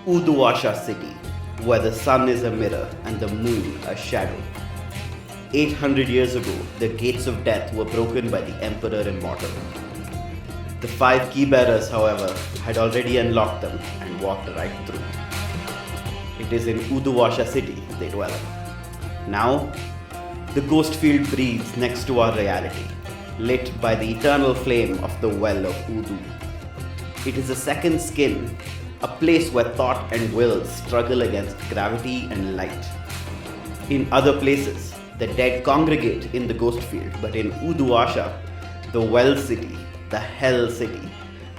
Uduasha city, where the sun is a mirror and the moon a shadow. 800 years ago, the gates of death were broken by the Emperor Immortal. The five key bearers, however, had already unlocked them and walked right through. It is in Uduasha city they dwell. Now, the ghost field breathes next to our reality, lit by the eternal flame of the well of Udu. It is a second skin, a place where thought and will struggle against gravity and light. In other places, the dead congregate in the ghost field, but in Uduasha, the well city, the hell city,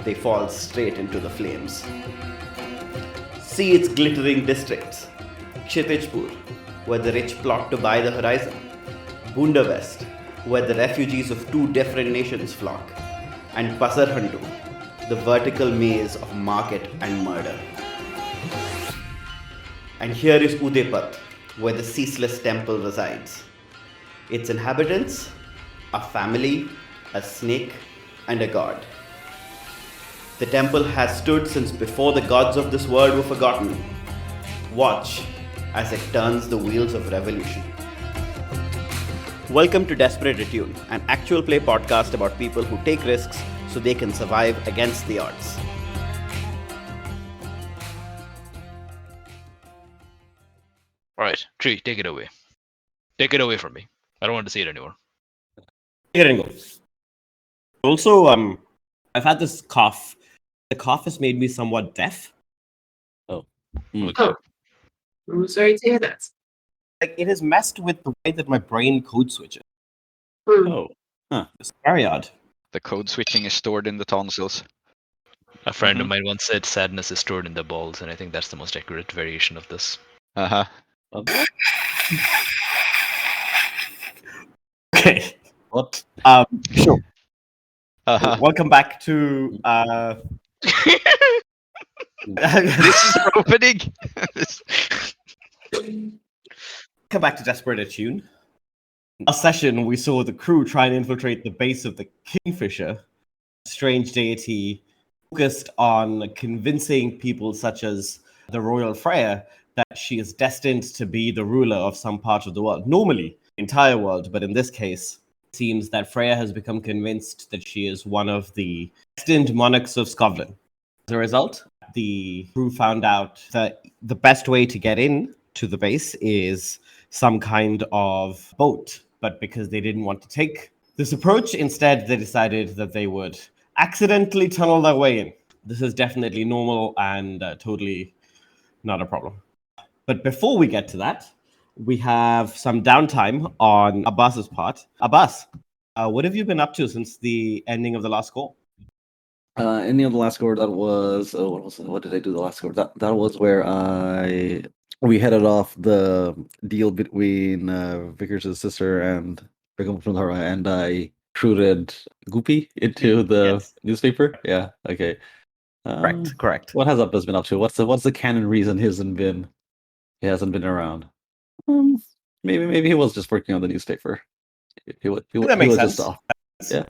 they fall straight into the flames. See its glittering districts: Kshitijpur, where the rich plot to buy the horizon; Bunda West, where the refugees of two different nations flock; and Pasarhandu, the vertical maze of market and murder. And here is Udepat, where the ceaseless temple resides. Its inhabitants, a family, a snake, and a god. The temple has stood since before the gods of this world were forgotten. Watch as it turns the wheels of revolution. Welcome to Desperate Attune, an actual play podcast about people who take risks so they can survive against the odds. All right, Tree, take it away. Take it away from me. I don't want to see it anymore. Here goes. Also, I've had this cough. The cough has made me somewhat deaf. Oh, I'm sorry to hear that. Like, it has messed with the way that my brain code switches. Oh, It's very odd. The code switching is stored in the tonsils. A friend of mine once said sadness is stored in the balls, and I think that's the most accurate variation of this. Uh-huh. Okay. What? Sure. Uh-huh. Welcome back to This is the opening. Welcome back to Desperate Attune. Last session, we saw the crew try and infiltrate the base of the Kingfisher, a strange deity focused on convincing people such as the royal Freya that she is destined to be the ruler of some part of the world. Normally, the entire world, but in this case, it seems that Freya has become convinced that she is one of the destined monarchs of Skovland. As a result, the crew found out that the best way to get in to the base is some kind of boat. But because they didn't want to take this approach, instead they decided that they would accidentally tunnel their way in. This is definitely normal and totally not a problem. But before we get to that, we have some downtime on Abbas's part. Abbas, what have you been up to since the ending of the last score? Ending of the last score, that was what did I do the last score? That was where we headed off the deal between Vickers' sister and Ragam from Hara, and I recruited Goopy into the Yes. newspaper. Yeah, okay. Correct. What has Abbas been up to? What's the canon reason he hasn't been around? Maybe he was just working on the newspaper. He That makes was sense. just off. Yeah.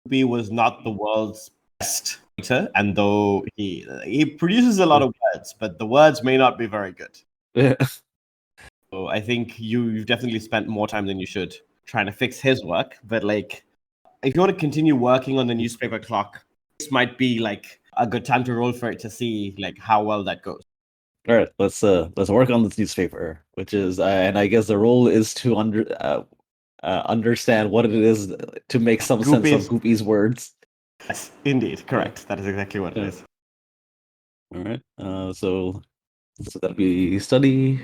Goopy was not the world's best writer, and though he produces a lot of words, but the words may not be very good. Yeah. So I think you've definitely spent more time than you should trying to fix his work. But like, if you want to continue working on the newspaper clock, this might be like a good time to roll for it to see like how well that goes. All right, let's work on this newspaper, which is, and I guess the role is to understand what it is to make some sense of Goopy's words. Yes, indeed, correct. That is exactly what it is. All right, so that'll be study.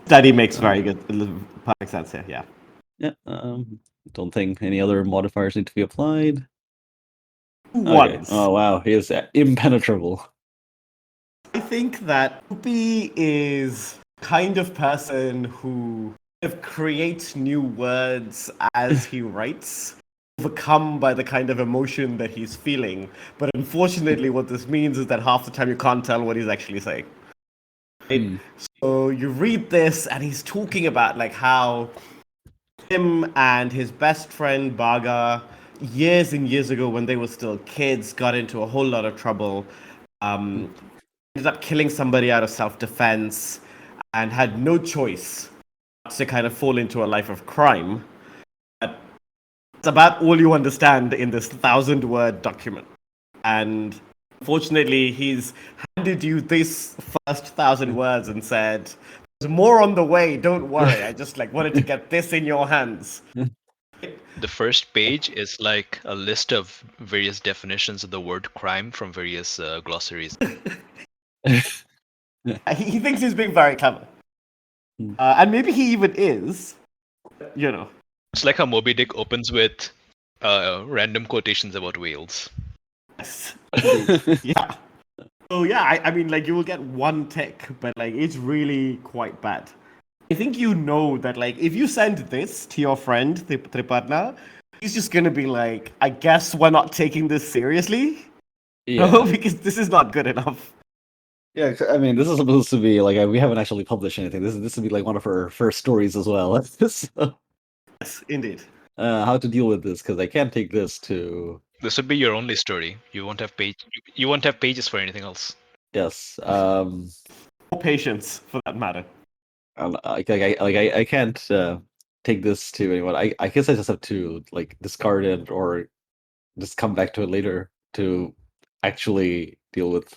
Study makes very good, perfect sense here. Yeah. Yeah. Don't think any other modifiers need to be applied. Once. Okay. Oh wow, he is impenetrable. I think that Goopy is kind of person who creates new words as he writes, overcome by the kind of emotion that he's feeling. But unfortunately, what this means is that half the time you can't tell what he's actually saying. Right? So you read this, and he's talking about like how him and his best friend Baga, years and years ago when they were still kids, got into a whole lot of trouble. ended up killing somebody out of self-defense and had no choice to kind of fall into a life of crime. But it's about all you understand in this 1,000-word document. And unfortunately, he's handed you this first 1,000 words and said, "There's more on the way, don't worry. I just wanted to get this in your hands." The first page is like a list of various definitions of the word crime from various glossaries. He thinks he's being very clever. And maybe he even is, you know. It's like how Moby Dick opens with random quotations about whales. Yes. Yeah. So yeah, I mean, you will get one tick, but it's really quite bad. I think you know that if you send this to your friend Triparna, he's just gonna be like, I guess we're not taking this seriously. Yeah. No, because this is not good enough. Yeah, I mean, this is supposed to be we haven't actually published anything. This would be one of her first stories as well. So, Yes, indeed. how to deal with this? Because I can't take this to. This would be your only story. You won't have You won't have pages for anything else. Yes. More patience, for that matter. I can't take this to anyone. I guess I just have to discard it or just come back to it later to actually deal with,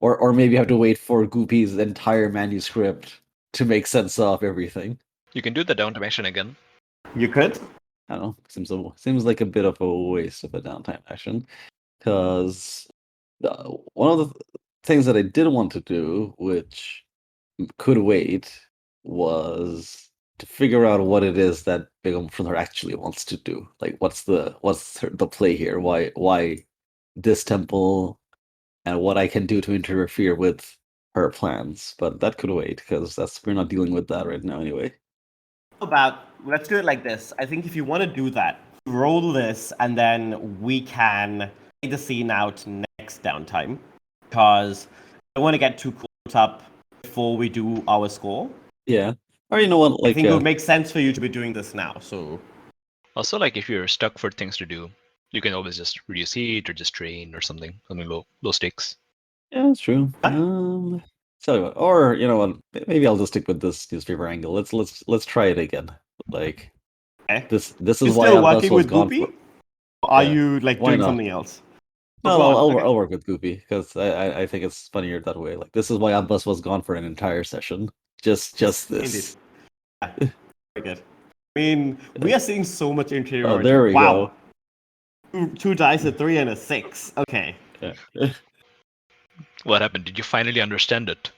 or maybe have to wait for Goopy's entire manuscript to make sense of everything. You can do the downtime action again. You could. I don't know. Seems like a bit of a waste of a downtime action, because one of the things that I did want to do, which could wait, was to figure out what it is that Big Frunner actually wants to do. What's the play here? Why this temple, and what I can do to interfere with her plans. But that could wait, because we're not dealing with that right now anyway. Let's do it like this. I think if you want to do that, roll this, and then we can take the scene out next downtime, because I don't want to get too caught up before we do our score. Yeah. Or you know what? I think it would make sense for you to be doing this now. So Also, if you're stuck for things to do, you can always just reduce heat or just train or something low stakes. Yeah, that's true. Tell you what, or you know what? Maybe I'll just stick with this newspaper angle. Let's try it again. okay. This is You're why still Abbas working was with gone. Goopy? Or are Yeah. you Why doing not? something else? No, Go on, I'll okay. I'll work with Goopy, because I think it's funnier that way. This is why Abbas was gone for an entire session. Just this. Indeed. Yeah, very good. I mean, we are seeing so much interiority. Oh, there we wow. go. Two dice, a 3 and a 6. Okay. Yeah. What happened? Did you finally understand it?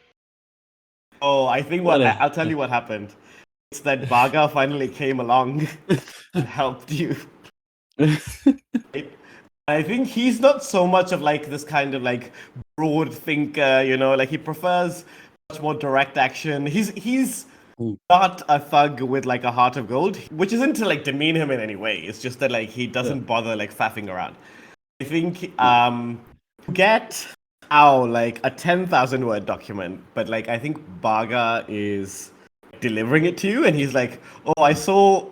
Oh, I think I'll tell you what happened. It's that Baga finally came along and helped you. I think he's not so much of this kind of broad thinker, he prefers much more direct action. He's not a thug with a heart of gold, which isn't to demean him in any way. It's just that he doesn't bother faffing around. I think you get a 10,000 word document, but I think Baga is delivering it to you, and he's like, "Oh, I saw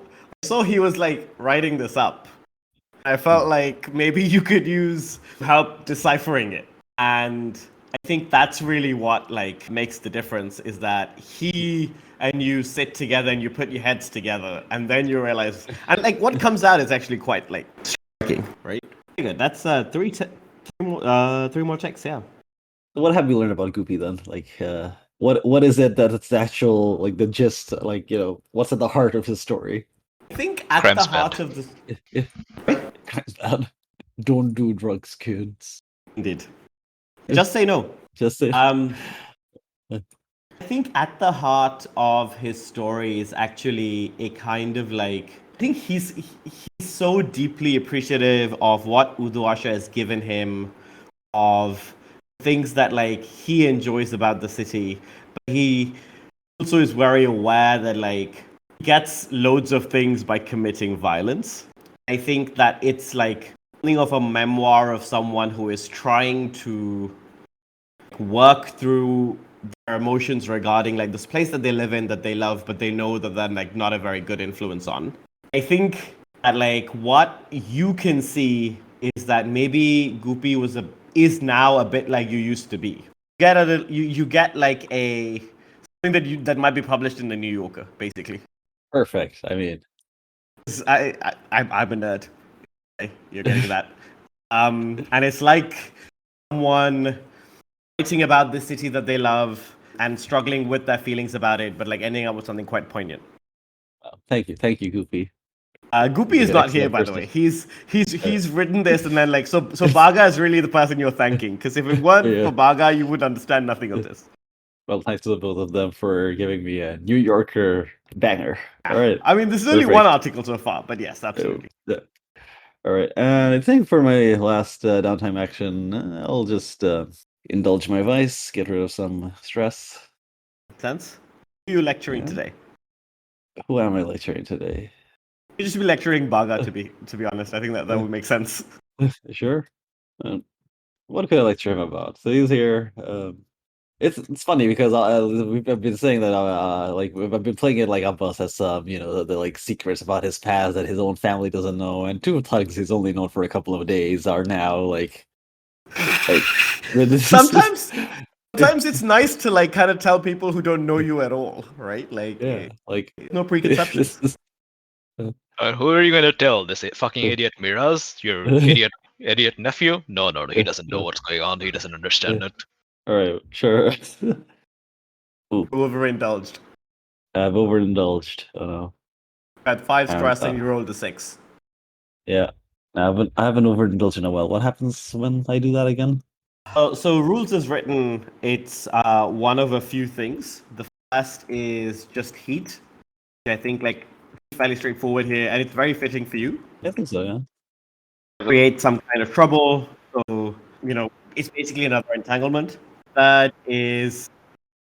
he was writing this up. I felt maybe you could use help deciphering it." And I think that's really what makes the difference, is that he and you sit together and you put your heads together, and then you realize, and what comes out is actually quite striking, right? Very good. That's three more checks, yeah. What have we learned about Goopy then? What is it that it's the actual the gist? What's at the heart of his story? I think at Crime's the heart bad. of the Crime's bad. Don't do drugs, kids. indeed, just say no. Just say. I think at the heart of his story is actually a kind of I think he's so deeply appreciative of what Uduasha has given him, of things that he enjoys about the city, but he also is very aware that he gets loads of things by committing violence. I think that it's something of a memoir of someone who is trying to work through their emotions regarding this place that they live in, that they love, but they know that they're not a very good influence on. I think that what you can see is that maybe Goopy is now a bit like you used to be. you get like something that might be published in the New Yorker, basically. Perfect. I mean, I'm a nerd. Okay, you're getting that. And it's like someone writing about the city that they love and struggling with their feelings about it, but like ending up with something quite poignant. thank you, Goofy. Goopy is You're not here, excellent by the person. way. He's written this, and then like so Baga is really the person you're thanking, because if it weren't Yeah. for Baga, you would understand nothing of this. Well, thanks to the both of them for giving me a New Yorker banger. All right. I mean, this is only Perfect. one article so far, but yes, absolutely. Yeah. All right. And I think for my last downtime action, I'll just indulge my vice, get rid of some stress. Sense? Who are you lecturing Yeah. today? Who am I lecturing today? You just be lecturing Baga, to be honest. I think that would make sense. Sure. What could I lecture him about? So he's here. It's funny because I've been saying that like I've been playing it like Abbas has some the like secrets about his past that his own family doesn't know, and two thugs he's only known for a couple of days are now like Sometimes it's nice to like kind of tell people who don't know you at all, right? Like yeah, like no preconceptions. Who are you going to tell? This fucking idiot Miraz? Your idiot nephew? No, he doesn't know what's going on. He doesn't understand it. All right, sure. Overindulged. I've overindulged. Oh no. At 5 stress and you rolled a 6. Yeah. I haven't overindulged in a while. What happens when I do that again? So rules is written. It's one of a few things. The first is just heat. I think like fairly straightforward here, and it's very fitting for you. I think so. Yeah. Create some kind of trouble. So it's basically another entanglement. That is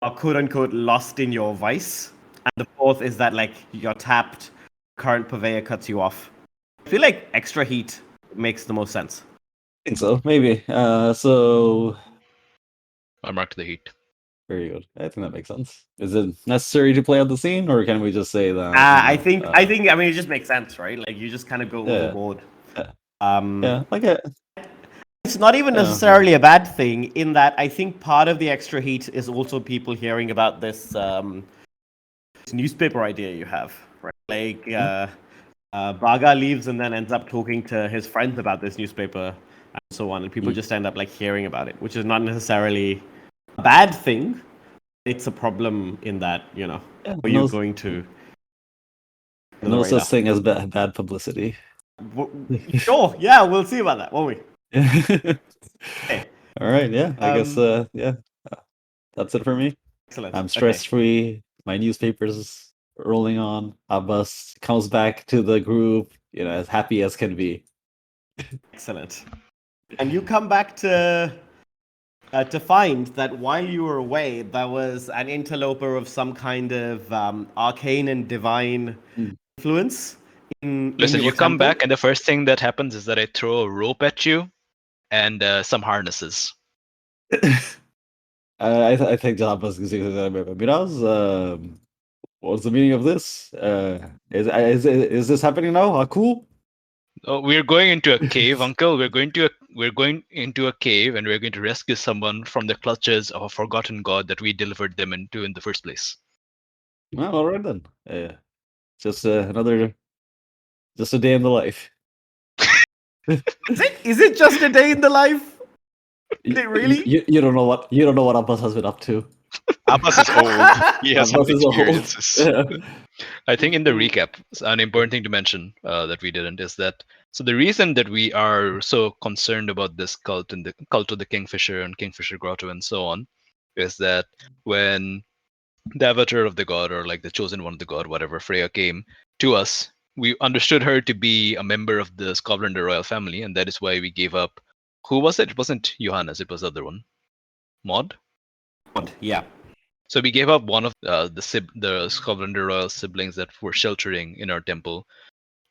quote unquote lost in your vice, and the fourth is that like you're tapped. Current purveyor cuts you off. I feel like extra heat makes the most sense. I think so. Maybe. So I marked the heat. very good. I think that makes sense. Is it necessary to play out the scene, or can we just say that? I think it just makes sense, right? Like you just kind of go overboard. Yeah, like a. It's not even necessarily a bad thing in that I think part of the extra heat is also people hearing about this newspaper idea you have, right? Like Baga leaves and then ends up talking to his friends about this newspaper and so on, and people just end up like hearing about it, which is not necessarily a bad thing. It's a problem in that are you going to no such thing as bad publicity. Sure, yeah, we'll see about that, won't we? Okay. All right, yeah. I guess that's it for me. Excellent. I'm stress free. My newspaper's rolling on. Abbas comes back to the group, as happy as can be. Excellent. And you come back to find that while you were away, there was an interloper of some kind of arcane and divine influence. Listen, you come back, and the first thing that happens is that I throw a rope at you and some harnesses. I think Abbas is Miraz, what's the meaning of this? Is this happening now? Cool. Oh, we're going into a cave, Uncle. We're going into a cave, and we're going to rescue someone from the clutches of a forgotten god that we delivered them into in the first place. Well, all right then. Just just a day in the life. Is it just a day in the life? Is it really? You don't know what Abbas has been up to. Abbas is old. He has some Abbas is old. experiences. Yeah. I think in the recap, an important thing to mention that we didn't is that the reason that we are so concerned about this cult and the cult of the Kingfisher and Kingfisher Grotto and so on is that when the avatar of the god or like the chosen one of the god, whatever, Freya came to us, we understood her to be a member of the Skovlander royal family, and that is why we gave up. Who was it? It wasn't Johannes, it was the other one. Maude? Yeah. So we gave up one of the Skovlander royal siblings that were sheltering in our temple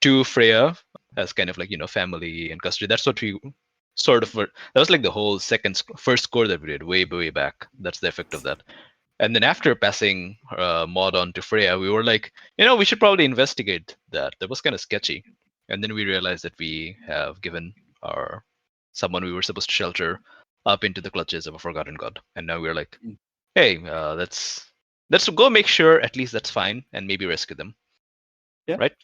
to Freya as kind of like family and custody. That's what we sort of were. That was like the whole first score that we did way back. That's the effect of that. And then after passing Maude on to Freya, we were like, we should probably investigate that. That was kind of sketchy. And then we realized that we have given someone we were supposed to shelter up into the clutches of a forgotten god. And now we're like, hey, let's go make sure at least that's fine and maybe rescue them. Yeah. Right?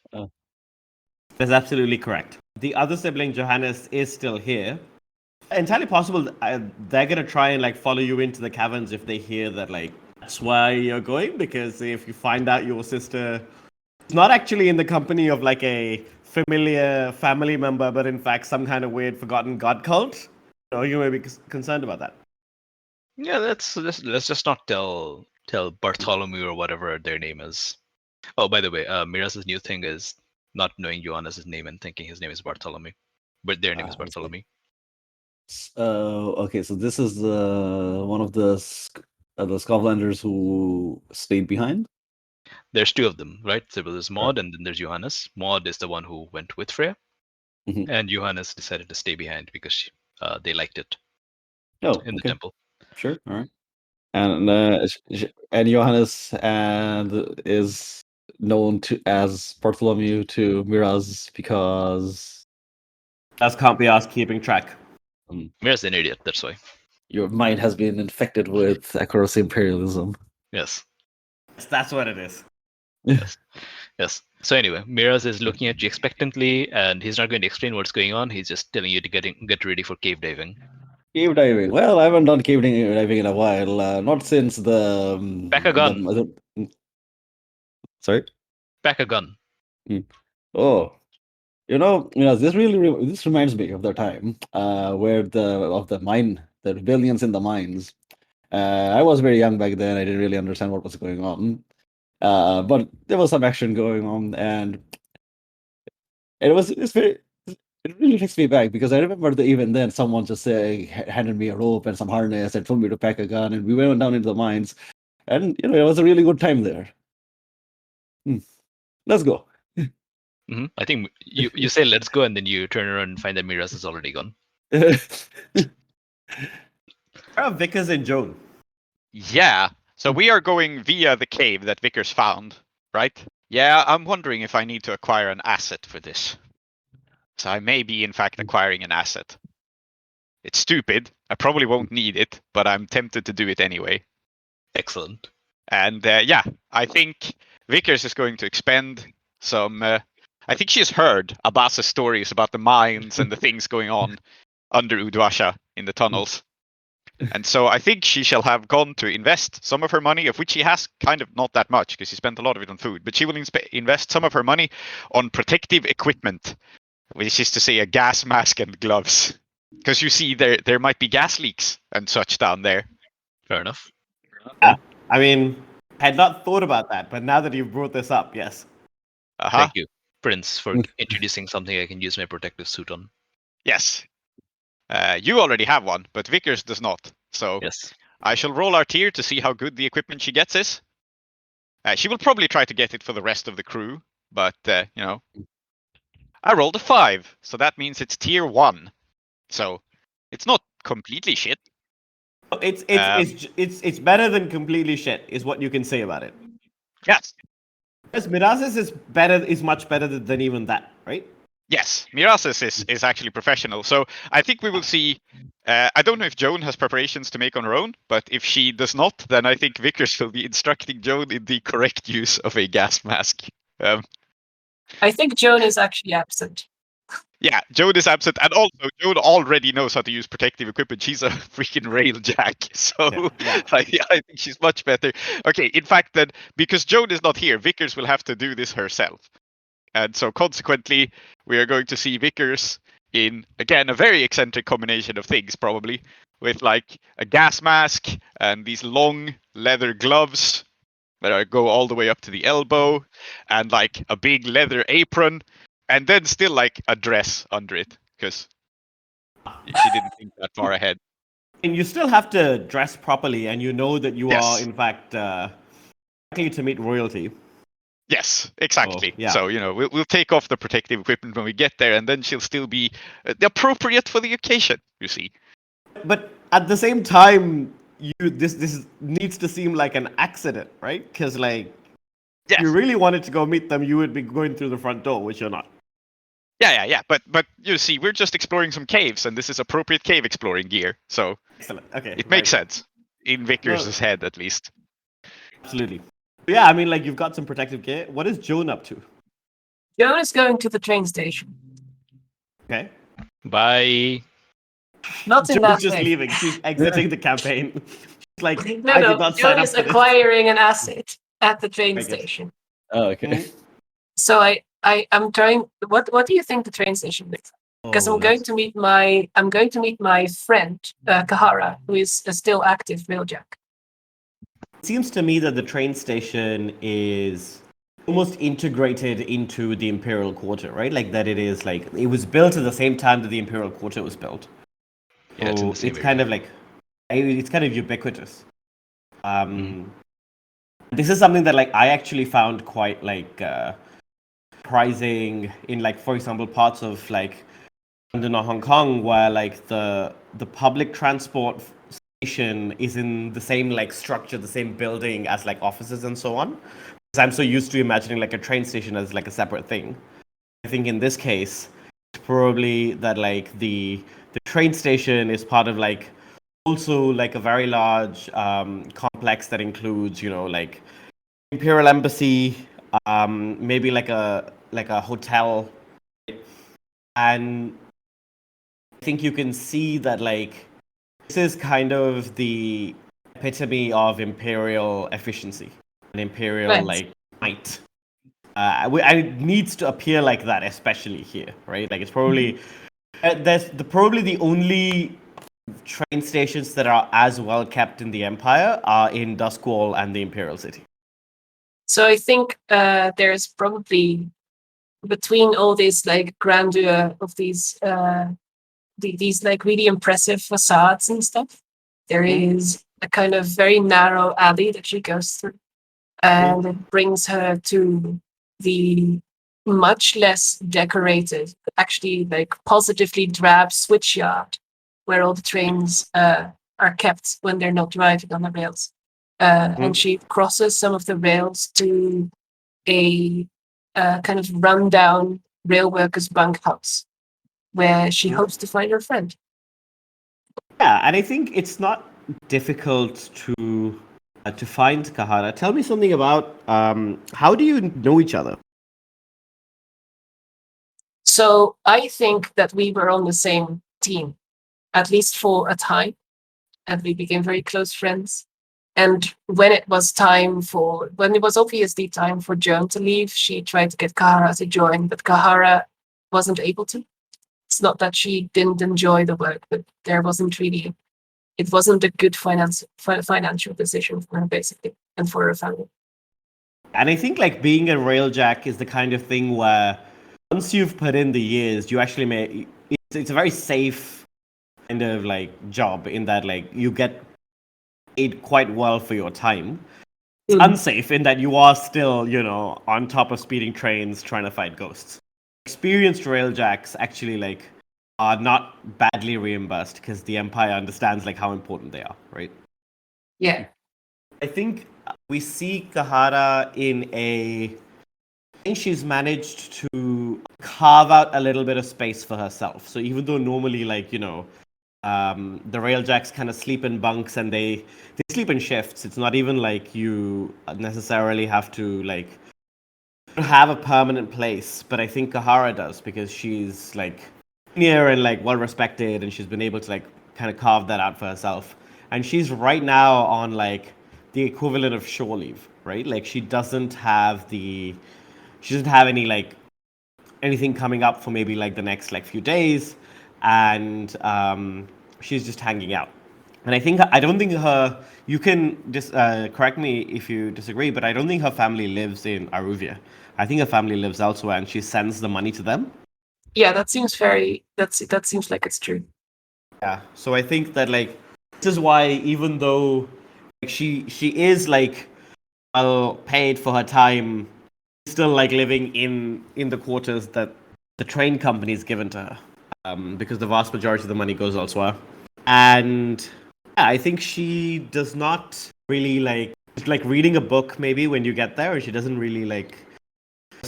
That's absolutely correct. The other sibling, Johannes, is still here. Entirely possible they're gonna try and like follow you into the caverns if they hear that like that's why you're going. Because if you find out your sister is not actually in the company of like a familiar family member, but in fact some kind of weird forgotten god cult, you may be concerned about that. Yeah, let's just not tell Bartholomew or whatever their name is. Oh, by the way, Miraz's new thing is not knowing Johannes' name and thinking his name is Bartholomew, but their name is I see. Bartholomew. Okay, so this is one of the Skovlanders who stayed behind. There's two of them, right? So there's Maude and then there's Johannes. Maude is the one who went with Freya, Mhm. and Johannes decided to stay behind because they liked it Oh, in the okay, temple. sure, all right. And and Johannes is known as Bartholomew to Miraz because As can't be asked keeping track. Mira's an idiot, that's why. your mind has been infected with Akarosi imperialism. Yes. That's what it is. Yes. Yes. So anyway, Miraz is looking at you expectantly, and he's not going to explain what's going on. He's just telling you to get ready for cave diving. Cave diving. Well, I haven't done cave diving in a while. Not since the. Pack a gun. Sorry. Pack a gun. Oh, this reminds me of the time where the rebellions in the mines. I was very young back then. I didn't really understand what was going on. But there was some action going on, and it really takes me back because I remember that even then someone just handed me a rope and some harness and told me to pack a gun, and we went down into the mines, and it was a really good time there. Let's go. I think you say let's go, and then you turn around and find that Miraz is already gone. Where are Vickers and Joan? Yeah. So we are going via the cave that Vickers found, right? Yeah, I'm wondering if I need to acquire an asset for this. So I may be, in fact, acquiring an asset. It's stupid. I probably won't need it, but I'm tempted to do it anyway. Excellent. And yeah, I think Vickers is going to expend some. I think she's heard Abbas's stories about the mines and the things going on under Udwasha in the tunnels. And so I think she shall have gone to invest some of her money, of which she has kind of not that much because she spent a lot of it on food, but she will invest some of her money on protective equipment, which is to say a gas mask and gloves. Because you see there might be gas leaks and such down there. Fair enough. I mean, I had not thought about that, but now that you've brought this up, yes. Uh-huh. Thank you, Prince, for introducing something I can use my protective suit on. Yes. You already have one, but Vickers does not. So Yes. I shall roll our tier to see how good the equipment she gets is. She will probably try to get it for the rest of the crew, but I rolled a 5, so that means it's tier 1. So it's not completely shit. It's better than completely shit, is what you can say about it. Yes. Because Miraz's is much better than even that, right? Yes, Miraz's is actually professional. So I think we will see. I don't know if Joan has preparations to make on her own, but if she does not, then I think Vickers will be instructing Joan in the correct use of a gas mask. I think Joan is actually absent. Yeah, Joan is absent, and also Joan already knows how to use protective equipment. She's a freaking rail jack, so Yeah. I think she's much better. Okay, in fact, then because Joan is not here, Vickers will have to do this herself, and so consequently, we are going to see Vickers in again a very eccentric combination of things, probably with like a gas mask and these long leather gloves that go all the way up to the elbow, and like a big leather apron. And then still like a dress under it, because she didn't think that far ahead. And you still have to dress properly, and you know that you Yes. are, in fact, likely to meet royalty. Yes, exactly. Oh, yeah. So, we'll take off the protective equipment when we get there, and then she'll still be appropriate for the occasion, you see. But at the same time, this needs to seem like an accident, right? Because like, Yes. if you really wanted to go meet them, you would be going through the front door, which you're not. Yeah. But you see, we're just exploring some caves, and this is appropriate cave exploring gear, so Excellent. Okay. it makes right. sense in Vickers' head, at least. Absolutely. Yeah, I mean, like, you've got some protective gear. What is Joan up to? Joan is going to the train station. Okay. Bye. Not in Joan's that just way. leaving. She's exiting the campaign. She's like, No, I did not sign Joan up is for this. acquiring an asset at the train I guess. station. Oh, okay. Mhm. So I'm trying. What do you think the train station looks like? Because Oh, I'm going to meet my friend Kahara, who is a still active railjack. It seems to me that the train station is almost integrated into the Imperial Quarter, right? Like that it is like it was built at the same time that the Imperial Quarter was built. Yeah, it's in the So same it's kind area. of like it's kind of ubiquitous. This is something that like I actually found quite like surprising in like, for example, parts of like London or Hong Kong where like the public transport station is in the same like structure, the same building as like offices and so on. Because I'm so used to imagining like a train station as like a separate thing. I think in this case, it's probably that like the train station is part of like also like a very large complex that includes, you know, like Imperial Embassy, maybe like a hotel, and I think you can see that like this is kind of the epitome of imperial efficiency and imperial Right. like might. And it needs to appear like that, especially here, right? Like it's probably there's probably the only train stations that are as well kept in the Empire are in Duskwall and the Imperial City. So I think there's probably between all this like grandeur of these these like really impressive facades and stuff, there is a kind of very narrow alley that she goes through, and it brings her to the much less decorated, actually like positively drab switch yard, where all the trains are kept when they're not driving on the rails. And she crosses some of the rails to a kind of rundown rail workers' bunkhouse, where she hopes to find her friend. Yeah, and I think it's not difficult to find Kahara. Tell me something about how do you know each other? So I think that we were on the same team, at least for a time, and we became very close friends. And when it was obviously time for Joan to leave, she tried to get Kahara to join, but Kahara wasn't able to. It's not that she didn't enjoy the work, but it wasn't a good financial decision for her, basically, and for her family. And I think like being a railjack is the kind of thing where once you've put in the years, you actually it's a very safe kind of like job in that like you get paid quite well for your time. It's unsafe in that you are still, you know, on top of speeding trains trying to fight ghosts. Experienced railjacks actually like are not badly reimbursed because the Empire understands like how important they are, right? Yeah. I think we see Kahara I think she's managed to carve out a little bit of space for herself. So even though normally, like, you know, the railjacks kind of sleep in bunks and they sleep in shifts, it's not even like you necessarily have to like have a permanent place. But I think Kahara does because she's like near and like well respected, and she's been able to like kind of carve that out for herself. And she's right now on like the equivalent of shore leave, right? Like she doesn't have any like anything coming up for maybe like the next like few days, and she's just hanging out. And I don't think you can just correct me if you disagree, but I don't think her family lives in Iruvia. I think her family lives elsewhere, and she sends the money to them. Yeah, that seems that seems like it's true. Yeah, so I think that like this is why even though like she is like well paid for her time, still like living in the quarters that the train company is given to her, because the vast majority of the money goes elsewhere. And yeah, I think she does not really like reading a book maybe when you get there, and she doesn't really like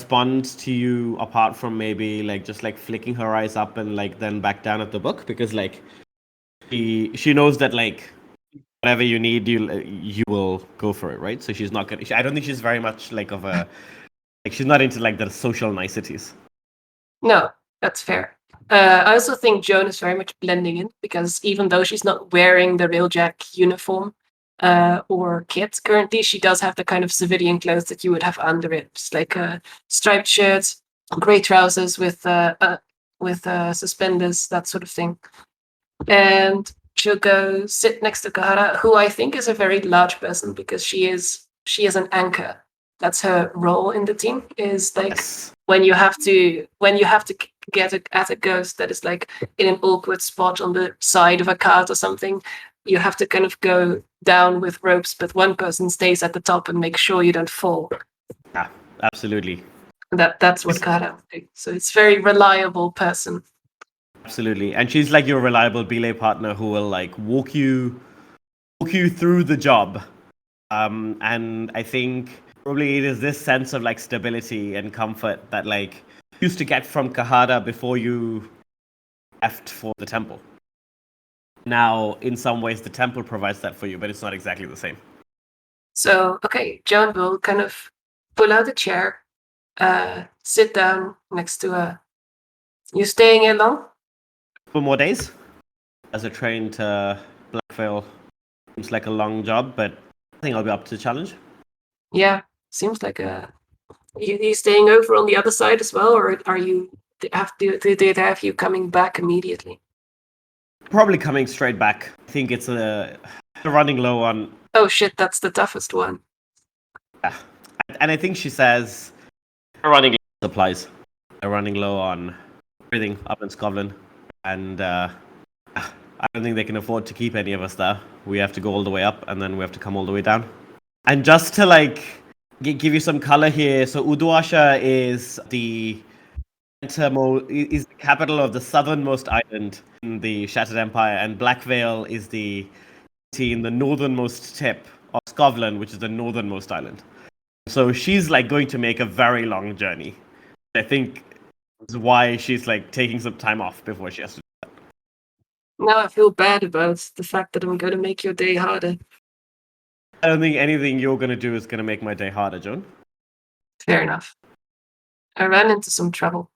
responds to you apart from maybe like just like flicking her eyes up and like then back down at the book, because like she knows that like whatever you need, you will go for it, right? So she's not gonna. I don't think she's very much like of a like she's not into like the social niceties. No, that's fair. I also think Joan is very much blending in, because even though she's not wearing the Railjack uniform or kit currently, she does have the kind of civilian clothes that you would have under it. Just like a striped shirt, grey trousers with suspenders, that sort of thing. And she'll go sit next to Kahara, who I think is a very large person, because she is an anchor. That's her role in the team. Is like Yes. when you have to get at a ghost that is like in an awkward spot on the side of a cart or something, you have to kind of go down with ropes, but one person stays at the top and makes sure you don't fall. Yeah, absolutely. That's what Kahara would do. So it's a very reliable person. Absolutely. And she's like your reliable belay partner who will like walk you through the job. And I think probably it is this sense of like stability and comfort that like you used to get from Kahara before you left for the temple. Now, in some ways, the temple provides that for you, but it's not exactly the same. So, okay, Joan will kind of pull out a chair, sit down next to her. You staying here long? For more days, as a train to Blackvale, seems like a long job, but I think I'll be up to the challenge. Yeah, seems like you staying over on the other side as well, or are you do they have you coming back immediately? Probably coming straight back. I think it's running low on. Oh shit, that's the toughest one. Yeah. And I think she says we're running low on supplies. They're running low on everything up in Skovland, and I don't think they can afford to keep any of us there. We have to go all the way up, and then we have to come all the way down. And just to like give you some color here, so Uduasha is the capital of the southernmost island in the Shattered Empire, and Blackvale is the city in the northernmost tip of Skovland, which is the northernmost island. So she's like going to make a very long journey. I think is why she's like taking some time off before she has to. Now I feel bad about the fact that I'm going to make your day harder. I don't think anything you're going to do is going to make my day harder, Joan. Fair enough. I ran into some trouble.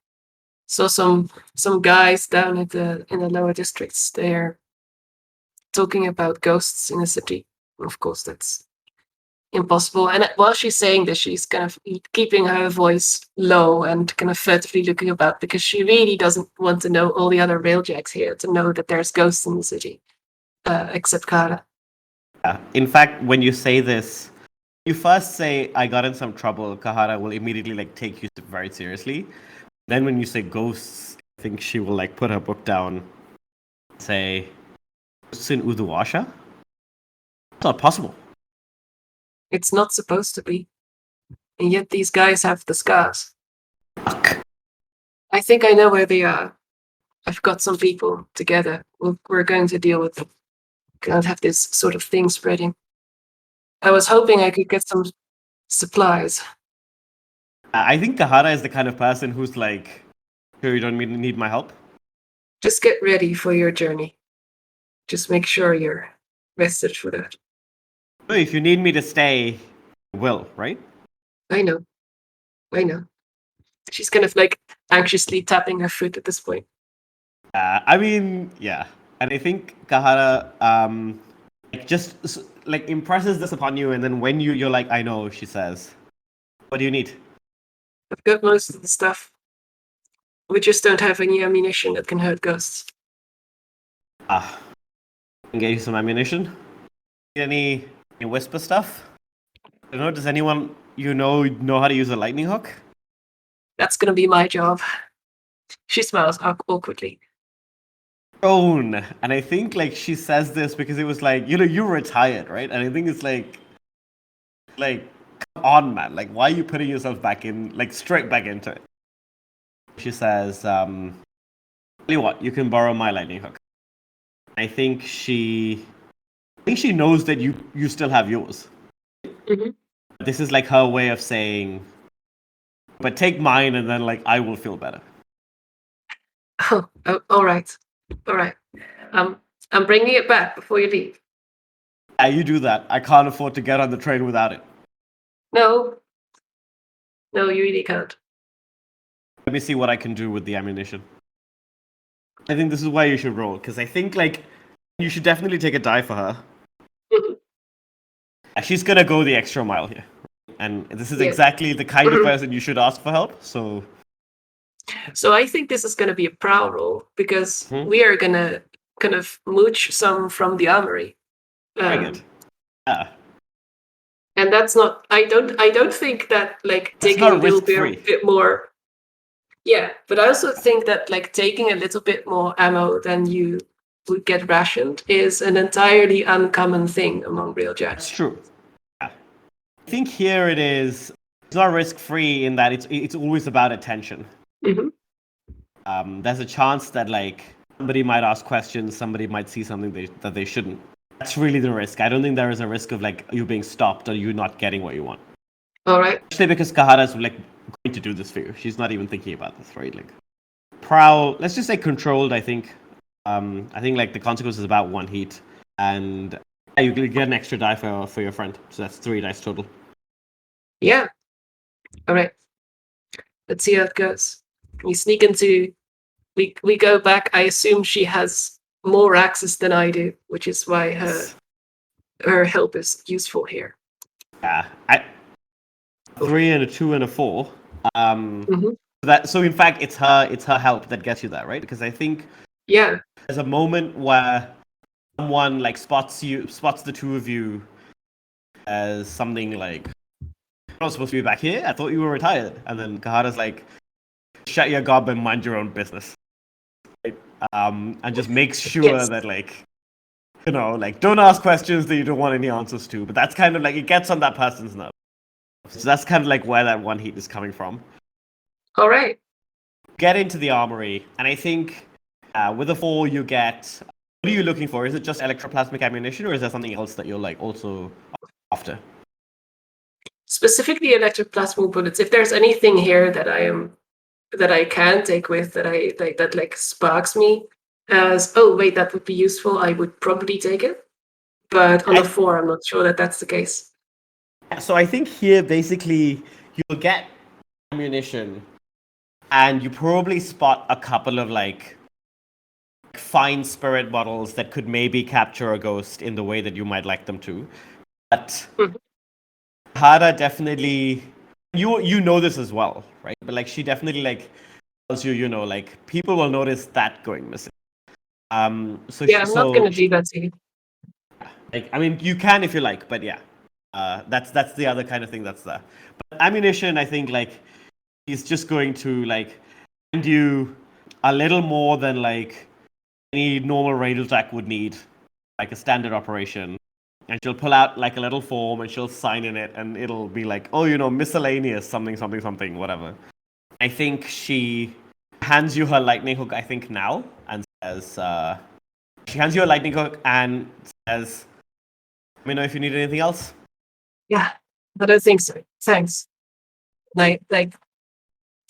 Saw some guys down in the lower districts. They're talking about ghosts in the city. Of course, that's impossible. And while she's saying this, she's kind of keeping her voice low and kind of furtively looking about, because she really doesn't want to know all the other railjacks here to know that there's ghosts in the city, except Kara. Yeah. In fact, when you say this, you first say, I got in some trouble, Kahara will immediately like take you very seriously. Then when you say ghosts, I think she will like put her book down, say, ghosts in Uduasha? It's not possible. It's not supposed to be. And yet these guys have the scars. Fuck. I think I know where they are. I've got some people together. We're going to deal with them. Can't have this sort of thing spreading. I was hoping I could get some supplies. I think Kahara is the kind of person who's like, sure, you don't need my help. Just get ready for your journey. Just make sure you're rested for that. If you need me to stay, I will, right? I know. She's kind of like anxiously tapping her foot at this point. I mean, yeah. And I think Kahara just like impresses this upon you, and then when you're like, I know, she says, what do you need? I've got most of the stuff. We just don't have any ammunition that can hurt ghosts. Can get you some ammunition. Need any whisper stuff? I don't know, does anyone know how to use a lightning hook? That's gonna be my job. She smiles awkwardly. Own. And I think like she says this because it was like, you're retired, right? And I think it's like come on, man, like why are you putting yourself back in, like straight back into it? She says, tell you what, you can borrow my lightning hook. I think she knows that you still have yours. Mm-hmm. This is like her way of saying, But take mine, and then like I will feel better. Oh, all right. I'm bringing it back before you leave. Yeah, you do that. I can't afford to get on the train without it. No, you really can't. Let me see what I can do with the ammunition. I think this is where you should roll, because I think like you should definitely take a die for her. Mhm. She's gonna go the extra mile here, and this is Yeah. exactly the kind of person you should ask for help. So So I think this is going to be a prowl roll because we are going to kind of mooch some from the armory. very good. Yeah. And that's not. I don't think that like That's taking not a little risk-free. bit more. Yeah, but I also think that like taking a little bit more ammo than you would get rationed is an entirely uncommon thing among real jacks. That's true. Yeah. I think here it is. It's not risk-free in that it's always about attention. Mm-hmm. There's a chance that like somebody might ask questions, somebody might see something that they shouldn't. That's really the risk. I don't think there is a risk of like you being stopped or you not getting what you want. All right. Especially because Kahara's like going to do this for you. She's not even thinking about this, right? Like prowl. Let's just say controlled. I think. I think like the consequence is about 1 heat, and you get an extra die for your friend. So that's 3 dice total. Yeah. All right. Let's see how it goes. We sneak into. We go back. I assume she has more access than I do, which is why her help is useful here. Yeah, 3 and a 2 and a 4. Mhm. So in fact, it's her help that gets you that, right? Because I think Yeah. there's a moment where someone like spots the two of you as something like, "You're not supposed to be back here. I thought you were retired." And then Kahara's like, "Shut your gob and mind your own business." Right? And just makes sure Yes. that like, like don't ask questions that you don't want any answers to. But that's kind of like it gets on that person's nerve. So that's kind of like where that 1 heat is coming from. All right. Get into the armory, and I think with a 4 you get. What are you looking for? Is it just electroplasmic ammunition, or is there something else that you're like also after? Specifically electroplasmic bullets. If there's anything here that I can take with that I like that like sparks me as that would be useful, I would probably take it. But on a 4, I'm not sure that that's the case. So I think here basically you'll get ammunition, and you probably spot a couple of like fine spirit bottles that could maybe capture a ghost in the way that you might like them to. But Hada definitely, you know this as well, right? But like she definitely like tells you, like people will notice that going missing. So Yeah, I'm not gonna do that to you. Like, I mean, you can if you like, but yeah, that's the other kind of thing that's there. But ammunition, I think, like, he's just going to like hand you a little more than like any normal radio track would need, like a standard operation. And she'll pull out like a little form and she'll sign in it, and it'll be like, oh, miscellaneous something, something, something, whatever. I think she hands you her lightning hook, I think now, and says, she hands you a lightning hook and says, let me know if you need anything else. Yeah, I don't think so. Thanks. Like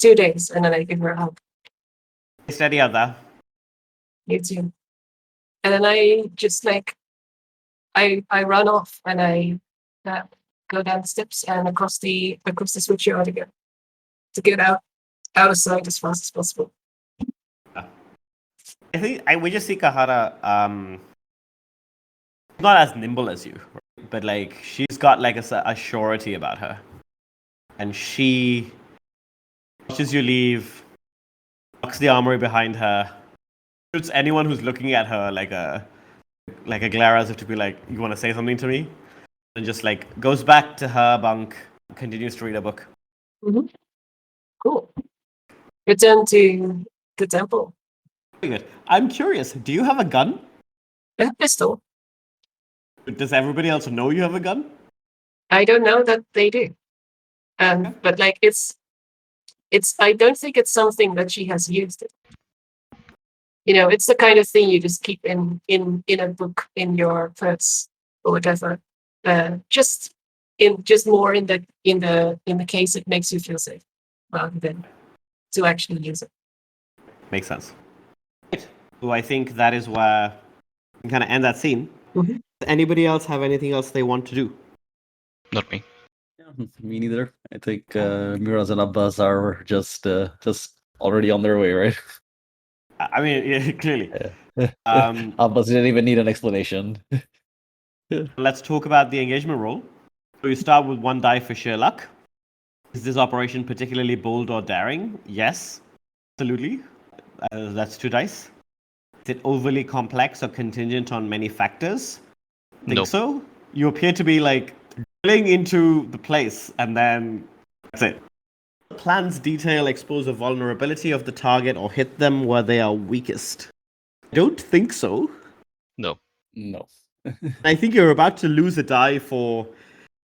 2 days, and then I give her a hug. Stay steady out there. You too. And then I just like I run off and I go down the steps and across the switchyard again to get out of sight as fast as possible. I think we just see Kahara not as nimble as you, right? But like she's got like a surety about her, and she watches you leave, locks the armory behind her, shoots anyone who's looking at her like a glare as if to be like, you want to say something to me, and just like goes back to her bunk, continues to read a book. Mm-hmm. Cool. Return to the temple. Very good. I'm curious, do you have a gun? A pistol. Does everybody else know you have a gun? I don't know that they do. But like it's I don't think it's something that she has used it. It's the kind of thing you just keep in a book in your purse or whatever. Just more in the case it makes you feel safe. rather than to actually use it. Makes sense. Right. So I think that is where we can kind of end that scene. Mhm. Does anybody else have anything else they want to do? Not me. Yeah, me neither. I think Miraz and Abbas are just already on their way, right? I mean, yeah, clearly. Yeah. Um, Abbas didn't even need an explanation. Let's talk about the engagement roll. So you start with 1 die for sheer luck. Is this operation particularly bold or daring? Yes, absolutely. That's 2 dice. Is it overly complex or contingent on many factors? Think Nope. so. You appear to be like drilling into the place, and then that's it. The plan's detail expose a vulnerability of the target or hit them where they are weakest. I don't think so. No. No. I think you're about to lose a die for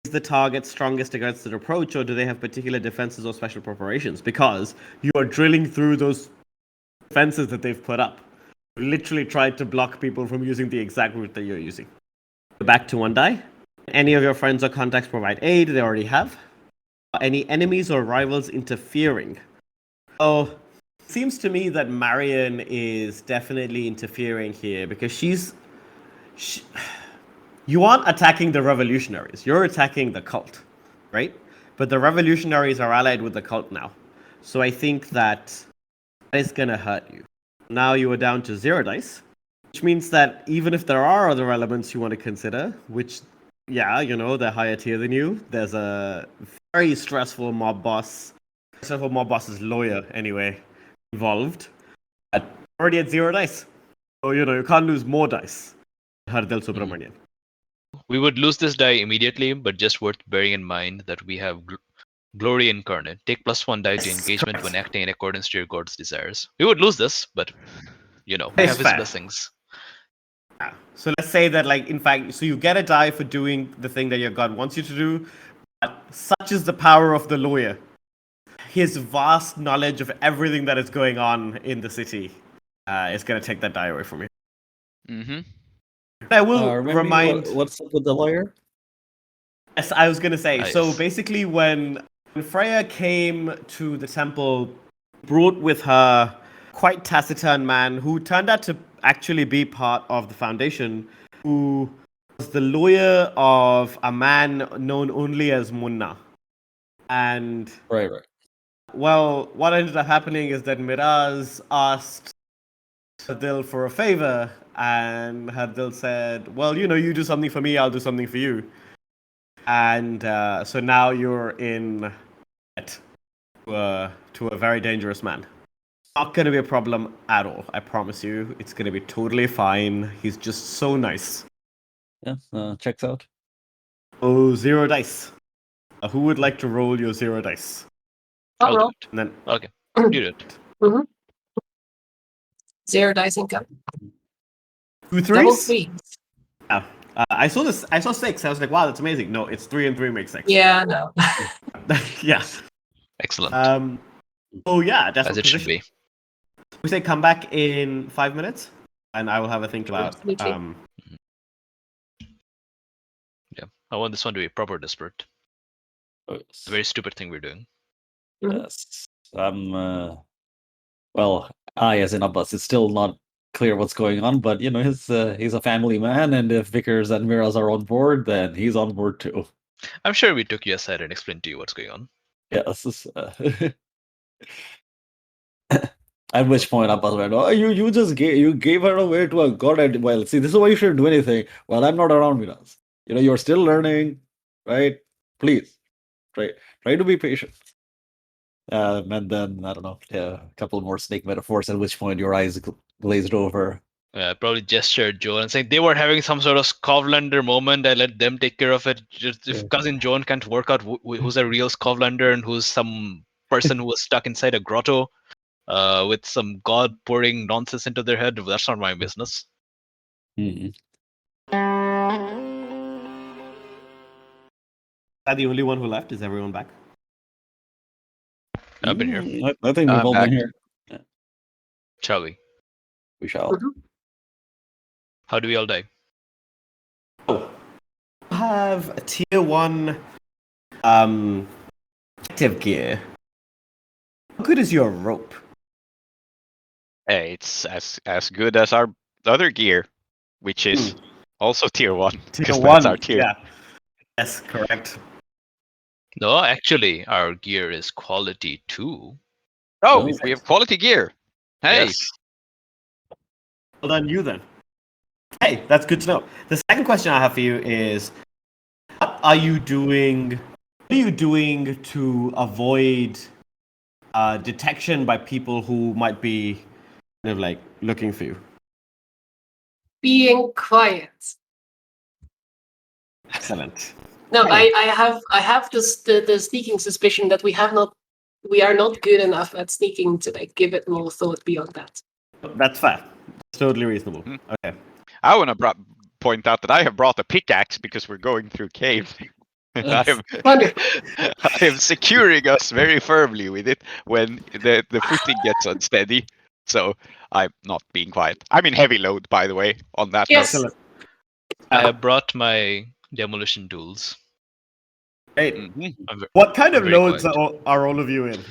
is the target strongest against an approach, or do they have particular defenses or special preparations? Because you are drilling through those defenses that they've put up. You literally tried to block people from using the exact route that you're using. Back to 1 die. Any of your friends or contacts provide aid, they already have. Any enemies or rivals interfering? Oh, seems to me that Marion is definitely interfering here because you aren't attacking the revolutionaries. You're attacking the cult, right? But the revolutionaries are allied with the cult now. So I think that is going to hurt you. Now you are down to 0 dice, which means that even if there are other elements you want to consider, which, yeah, you know, they're higher tier than you, there's a very stressful mob boss, stressful mob boss's lawyer, anyway, involved. Already at 0 dice. So, you know, you can't lose more dice. Hardel Subramanian. We would lose this die immediately, but just worth bearing in mind that we have Glory Incarnate. Take +1 die to Yes, engagement correct. when acting in accordance to your god's desires. We would lose this, but you know, we That's have his fair. blessings. Yeah. So let's say that, like, in fact, so you get a die for doing the thing that your god wants you to do, but such is the power of the lawyer. His vast knowledge of everything that is going on in the city is going to take that die away from you. Mm-hmm. I will Remind me remind. what's up with the lawyer? Yes, I was going to say. Ah, So yes. basically, when Freya came to the temple, brought with her quite taciturn man who turned out to actually be part of the foundation, who was the lawyer of a man known only as Munna. And Right. well, what ended up happening is that Miraz asked Hardil for a favor, and Hardil said, well, you know, you do something for me, I'll do something for you. And so now you're in debt to a very dangerous man. Not going to be a problem at all, I promise you. It's going to be totally fine. He's just so nice. Yeah, checks out. Oh, 0 dice. Who would like to roll your 0 dice? I'll do roll. it. And then Okay, you do it. Mhm. 0 dice income. 2 Double threes? 3. Yeah. I saw 6. I was like, wow, that's amazing. No, it's 3 and 3 makes 6. Yeah, no. Yeah. Excellent. Oh yeah, As desperate it should position. be. We say come back in 5 minutes, and I will have a think about. Absolutely. Yeah, I want this one to be proper desperate. Oh, It's a very stupid thing we're doing. yes. Well, as in Abbas, it's still not clear what's going on, but you know, he's a family man, and if Vickers and Miraz are on board, then he's on board too. I'm sure we took you aside and explained to you what's going on. Yes. At which point Abbas went, "Oh, you just gave her away to a god." And, well, see, this is why you shouldn't do anything while I'm not around, Miraz. You know, you're still learning, right? Please, try to be patient. And then I don't know, a couple more snake metaphors. At which point your eyes glazed over. Probably gestured Joel and saying they were having some sort of Skovlander moment. I let them take care of it. Just if cousin Joan can't work out who's a real Skovlander and who's some person who was stuck inside a grotto with some god pouring nonsense into their head, that's not my business. Is that the only one who left? Is everyone back? I've been here. I think we've all back. been here. Shall we? We shall. How do we all die? Oh, you have a tier 1 active gear. good is your rope? It's as good as our other gear, which is also tier 1. Tier Because 1. that's our tier. Yeah. Yes, correct. No, actually, our gear is quality 2. Oh, Oh. we have quality gear. Hey. Yes. Well done, you then. Hey, that's good to know. The second question I have for you is, what are you doing? What are you doing to avoid detection by people who might be kind of like looking for you? Being quiet. Excellent. No, Hey. I have the sneaking suspicion that we are not good enough at sneaking to like give it more thought beyond that. That's fair. It's totally reasonable. Okay. I want to point out that I have brought a pickaxe because we're going through cave. I Wonderful. am securing us very firmly with it when the footing gets unsteady. So I'm not being quiet. I'm in heavy load, by the way, on that Yes. Excellent. I have brought my demolition tools. Hey, note. Mhm. what kind of very loads quiet. are all of you in?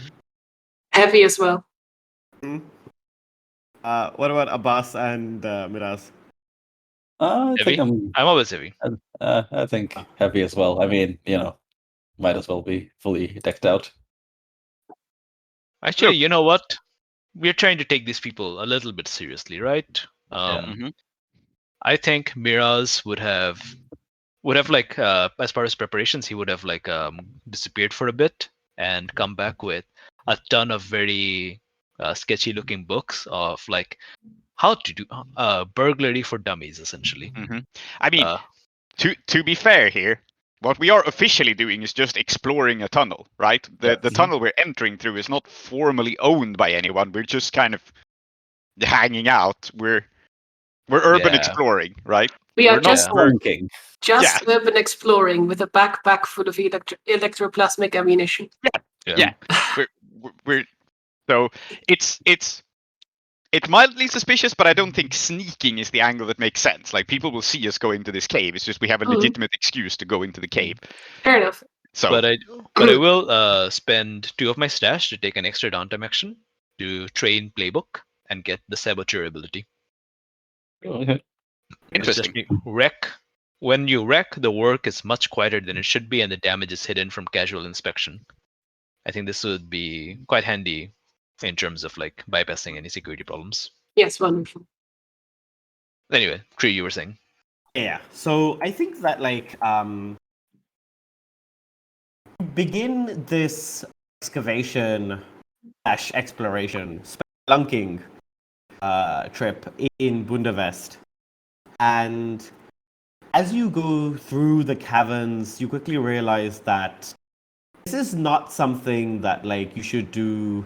Heavy as well. What about Abbas and Miraz? I Heavy? think I'm always heavy. I think heavy as well. I mean, might as well be fully decked out. Actually, you know what? We're trying to take these people a little bit seriously, right? Mhm. I think Miraz would have like as far as preparations, he would have like disappeared for a bit and come back with a ton of very sketchy looking books of like how to do burglary for dummies, essentially. Mhm. I mean, Uh, to be fair here, what we are officially doing is just exploring a tunnel, right? The Yes. tunnel we're entering through is not formally owned by anyone. We're just kind of hanging out. We're urban Yeah. exploring, right? We are We're not just Spelunking. urban exploring with a backpack full of electroplasmic ammunition. Yeah. we're so it's mildly suspicious, but I don't think sneaking is the angle that makes sense. Like people will see us go into this cave. It's just we have a legitimate excuse to go into the cave. Fair enough. So But I will spend 2 of my stash to take an extra downtime action to train playbook and get the saboteur ability. Okay. It's just interesting. wreck. When you wreck, the work is much quieter than it should be, and the damage is hidden from casual inspection. I think this would be quite handy in terms of like bypassing any security problems. Yes, wonderful. Anyway, Tree, you were saying. Yeah. So I think that begin this excavation / exploration spelunking trip in Bundavest, and as you go through the caverns, you quickly realize that this is not something that like you should do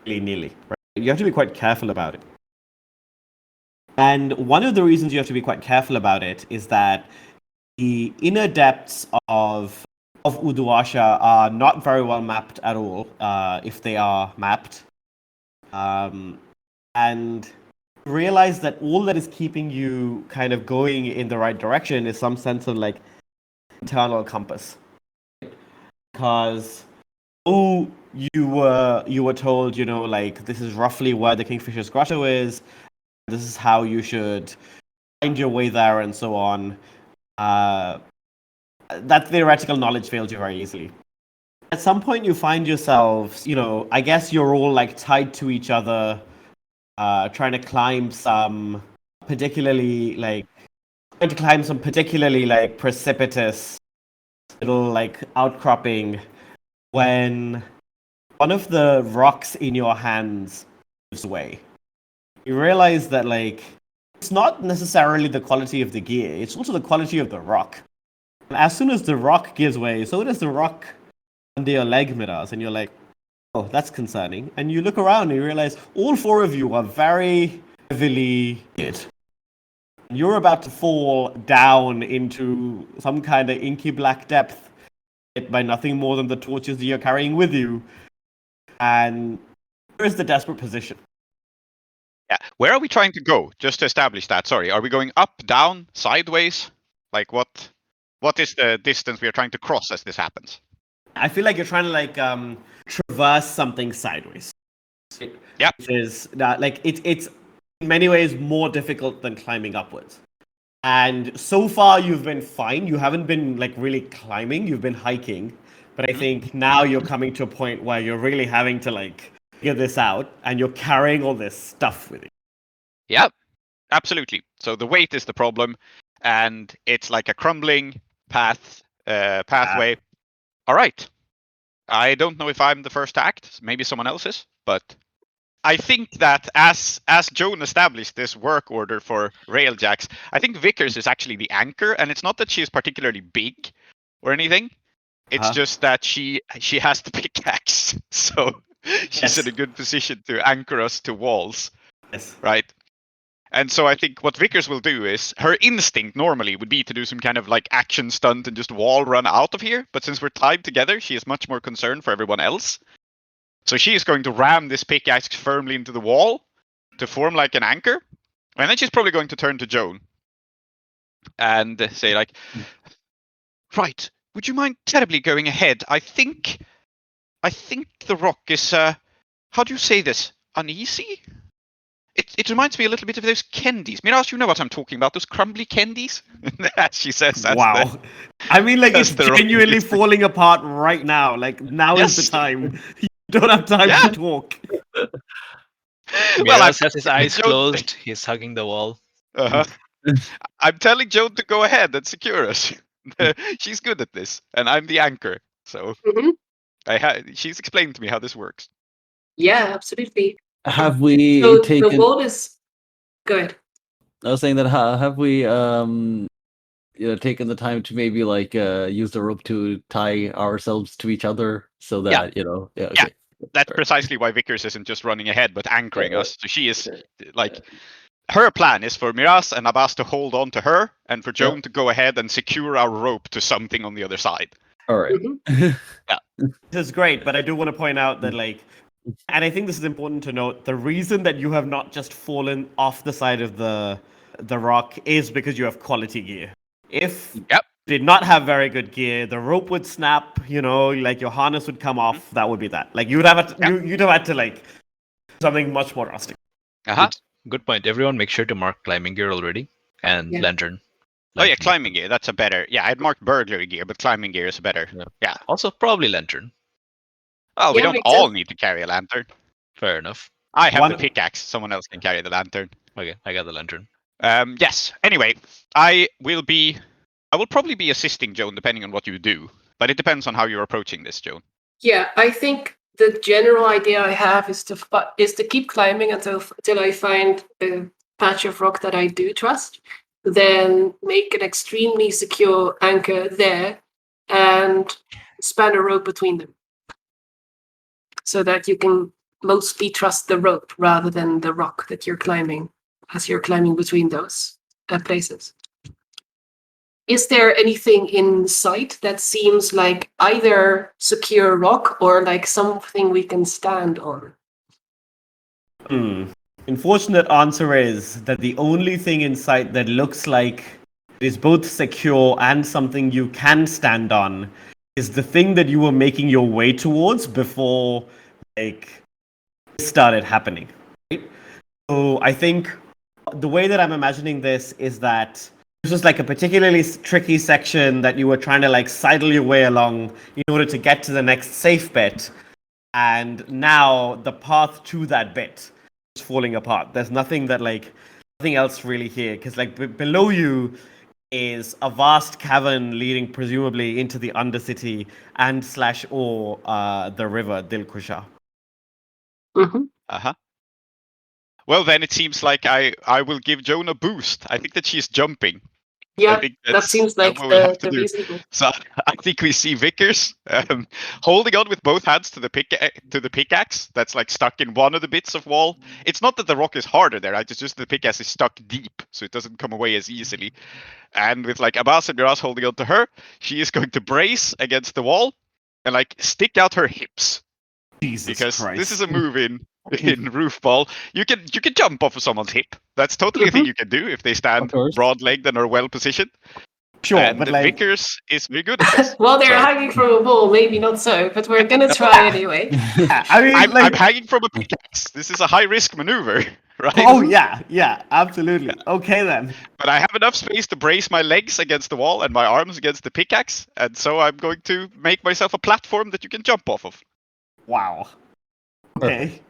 willy-nilly. Right? You have to be quite careful about it. And one of the reasons you have to be quite careful about it is that the inner depths of Uduasha are not very well mapped at all, if they are mapped. And realize that all that is keeping you kind of going in the right direction is some sense of like internal compass. Because you were told, like this is roughly where the Kingfisher's Grotto is. This is how you should find your way there, and so on. That theoretical knowledge fails you very easily. At some point, you find yourselves, I guess you're all like tied to each other, trying to climb some particularly precipitous little like outcropping, when one of the rocks in your hands gives way. You realize that like it's not necessarily the quality of the gear, it's also the quality of the rock. And as soon as the rock gives way, so does the rock under your leg, Miraz, and you're like, oh, that's concerning. And you look around and you realize all 4 of you are very heavily hit. You're about to fall down into some kind of inky black depth, hit by nothing more than the torches that you're carrying with you. And here's the desperate position. Yeah. Where are we trying to go? Just to establish that. Sorry. Are we going up, down, sideways? Like what is the distance we are trying to cross as this happens? I feel like you're trying to like traverse something sideways. Yep. Which is like it's in many ways more difficult than climbing upwards. And so far you've been fine. You haven't been like really climbing. You've been hiking. But I think now you're coming to a point where you're really having to like figure this out, and you're carrying all this stuff with you. Yep, absolutely. So the weight is the problem, and it's like a crumbling pathway. All right. I don't know if I'm the first to act. Maybe someone else is, but I think that as Joan established this work order for Railjacks, I think Vickers is actually the anchor, and it's not that she's particularly big or anything. It's just that she has the pickaxe, so she's in a good position to anchor us to walls. Yes. Right. And so I think what Vickers will do is her instinct normally would be to do some kind of like action stunt and just wall run out of here. But since we're tied together, she is much more concerned for everyone else. So she is going to ram this pickaxe firmly into the wall to form like an anchor. And then she's probably going to turn to Joan and say like, right, would you mind terribly going ahead? I think the rock is, how do you say this? Uneasy? It reminds me a little bit of those candies. Miraz, you know what I'm talking about, those crumbly candies? She says that's wow. I mean, like, it's the genuinely falling apart right now. Like, now is the time. You don't have time to talk. Miraz has his eyes closed. He's hugging the wall. I'm telling Joan to go ahead and secure us. She's good at this, and I'm the anchor. So she's explained to me how this works. Yeah, absolutely. Have we So taken? the wall is good. I was saying that have we taken the time to maybe like use the rope to tie ourselves to each other so that okay. That's precisely why Vickers isn't just running ahead but anchoring us. So she is like, her plan is for Miraz and Abbas to hold on to her, and for Joan to go ahead and secure our rope to something on the other side. All right. This is great, but I do want to point out that like, and I think this is important to note, the reason that you have not just fallen off the side of the rock is because you have quality gear. If you did not have very good gear, the rope would snap, like your harness would come off. That would be that. Like you'd have had to like something much more drastic. Good point. Everyone make sure to mark climbing gear already and lantern. Oh yeah, climbing gear. That's a better. Yeah, I'd marked burglary gear, but climbing gear is better. Yeah. Also probably lantern. Well, we don't all need to carry a lantern. Fair enough. I have the pickaxe. Someone else can carry the lantern. Okay, I got the lantern. Yes. Anyway, I will probably be assisting Joan depending on what you do, but it depends on how you're approaching this, Joan. Yeah, I think the general idea I have is to keep climbing until I find a patch of rock that I do trust, then make an extremely secure anchor there, and span a rope between them, so that you can mostly trust the rope rather than the rock that you're climbing as you're climbing between those places. Is there anything in sight that seems like either secure rock or like something we can stand on? Unfortunate answer is that the only thing in sight that looks like it is both secure and something you can stand on is the thing that you were making your way towards before like this started happening. Right? So I think the way that I'm imagining this is that this was like a particularly tricky section that you were trying to like sidle your way along in order to get to the next safe bit. And now the path to that bit is falling apart. There's nothing else really here. Because like below you is a vast cavern leading presumably into the Undercity and /or the river Dilkusha. Well, then it seems like I will give Joan a boost. I think that she's jumping. Yeah, that seems like the reasonable. So I think we see Vickers holding on with both hands to the pickaxe that's like stuck in one of the bits of wall. It's not that the rock is harder there, right? It's just the pickaxe is stuck deep, so it doesn't come away as easily. And with like Abbas and Miraz holding on to her, she is going to brace against the wall and like stick out her hips. Jesus Christ. This is a move in roof ball. You can jump off of someone's hip. That's totally a thing you can do if they stand broad-legged and are well positioned. Sure, and but like, Vickers is very good at this. Well, they're So, hanging from a wall, maybe not so, but we're gonna try anyway. yeah, I mean, I'm like, hanging from a pickaxe. This is a high risk maneuver, right? oh yeah, absolutely. Okay then. But I have enough space to brace my legs against the wall and my arms against the pickaxe, and so I'm going to make myself a platform that you can jump off of. Wow. Okay.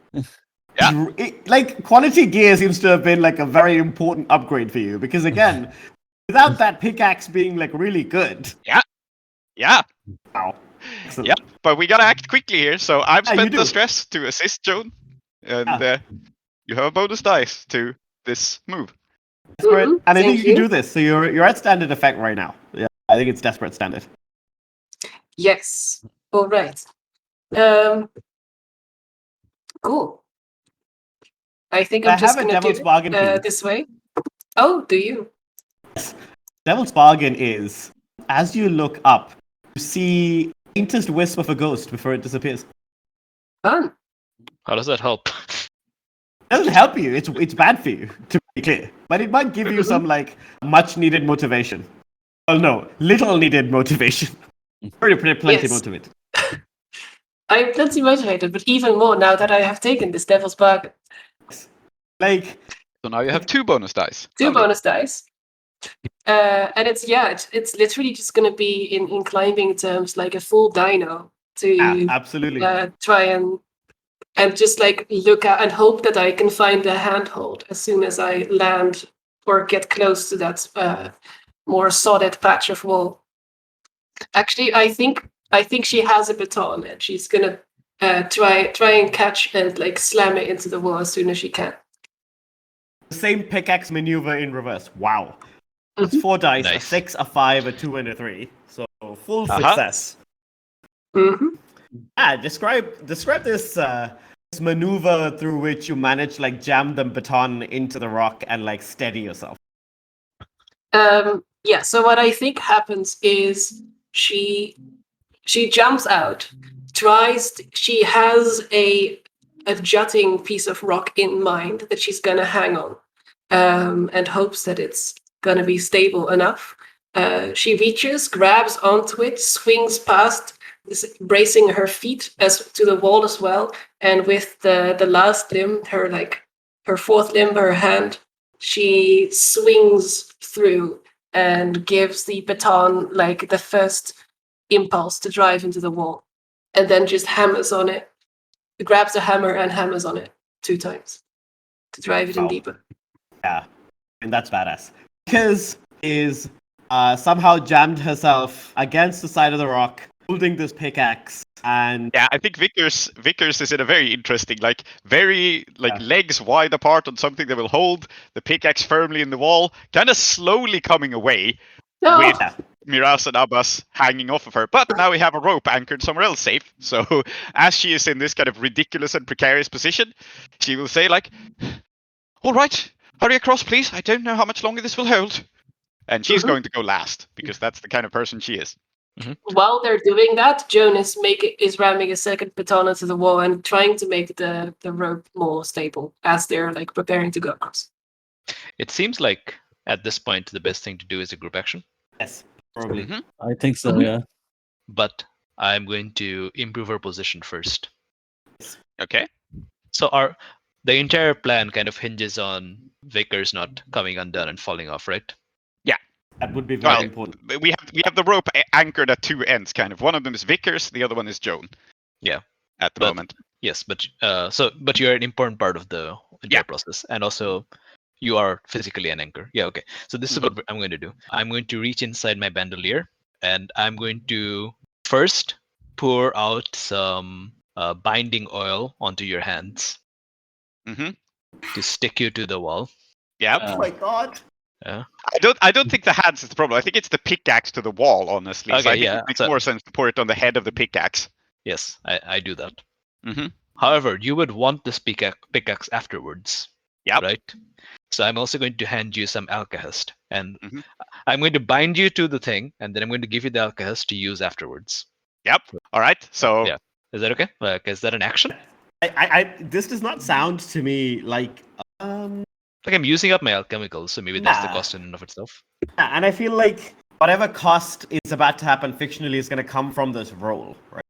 Yeah. Like, quality gear seems to have been like a very important upgrade for you because again, without that pickaxe being like really good. Yeah, Wow. Excellent. yeah. But we gotta act quickly here, so I've Yeah, you spent the do. stress to assist Joan, and Yeah. you have a bonus dice to this move. Desperate, Mhm, and I think thank you can you. do this. So you're at standard effect right now. Yeah, I think it's desperate standard. Yes. All right. Cool. I think I I'm just have a gonna devil's do bargain for you. this way. Oh, do you? Devil's bargain is as you look up, you see faintest wisp of a ghost before it disappears. Fun. How does that help? It doesn't help you. It's bad for you, to be clear. But it might give you some like much needed motivation. Well, no, little needed motivation. Plenty Yes. motivated. I'm plenty motivated, but even more now that I have taken this devil's bargain. Like, So now you have 2 bonus dice. Two Lovely. bonus dice. And it's literally just gonna be in climbing terms like a full dino to absolutely. try and just like look at and hope that I can find a handhold as soon as I land or get close to that more solid patch of wall. Actually, I think she has a baton and she's gonna try and catch and like slam it into the wall as soon as she can. The same pickaxe maneuver in reverse. Wow. It's Mhm. 4 dice, a Nice. 6, a 5, a 2, and a 3. So full Uh-huh. success. Mm-hmm. Describe this this maneuver through which you manage to like jam the baton into the rock and like steady yourself. Yeah, so what I think happens is she jumps out, she has a jutting piece of rock in mind that she's gonna hang on, and hopes that it's gonna be stable enough. She reaches, grabs onto it, swings past, bracing her feet as to the wall as well, and with the last limb, her fourth limb, her hand, she swings through and gives the baton like the first impulse to drive into the wall, and then just hammers on it, grabs a hammer and hammers on it 2 times to drive it in Wow. deeper. Yeah, and that's badass. Because is somehow jammed herself against the side of the rock, holding this pickaxe, and Yeah, I think Vickers is in a very interesting, very Yeah. legs wide apart on something that will hold the pickaxe firmly in the wall, kind of slowly coming away, No, with Yeah. Miraz and Abbas hanging off of her. But now we have a rope anchored somewhere else safe. So as she is in this kind of ridiculous and precarious position, she will say "All right, hurry across, please. I don't know how much longer this will hold." And she's Mhm. going to go last because that's the kind of person she is. while they're doing that, Joan is ramming a second baton into the wall and trying to make the rope more stable as they're like preparing to go across. It seems like at this point the best thing to do is a group action, yes, probably. Mhm. I think so. Mhm. Yeah. but I'm going to improve our position first. Okay. So the entire plan kind of hinges on Vickers not coming undone and falling off, right? That would be very Well, important. we have the rope anchored at 2 ends, kind of. One of them is Vickers, the other one is Joan. Yeah. At the But- moment. Yes, but you're an important part of the entire process, and also you are physically an anchor. Yeah, okay. So this is what I'm going to do. I'm going to reach inside my bandolier, and I'm going to first pour out some binding oil onto your hands Hmm. to stick you to the wall. Yeah. Oh my god. I don't think the hands is the problem. I think it's the pickaxe to the wall, honestly. So Okay, I think yeah, it makes so- more sense to pour it on the head of the pickaxe. Yes, I do that. Hmm. However, you would want this pickaxe afterwards. Yep. Right? So I'm also going to hand you some alkahest, and Mhm. I'm going to bind you to the thing, and then I'm going to give you the alkahest to use afterwards. Yep. All right. So Yeah. Is that okay? Is that an action? This does not sound to me like Like I'm using up my alchemicals, so maybe that's the Yeah. cost in and of itself. and I feel like whatever cost is about to happen fictionally is going to come from this roll, right?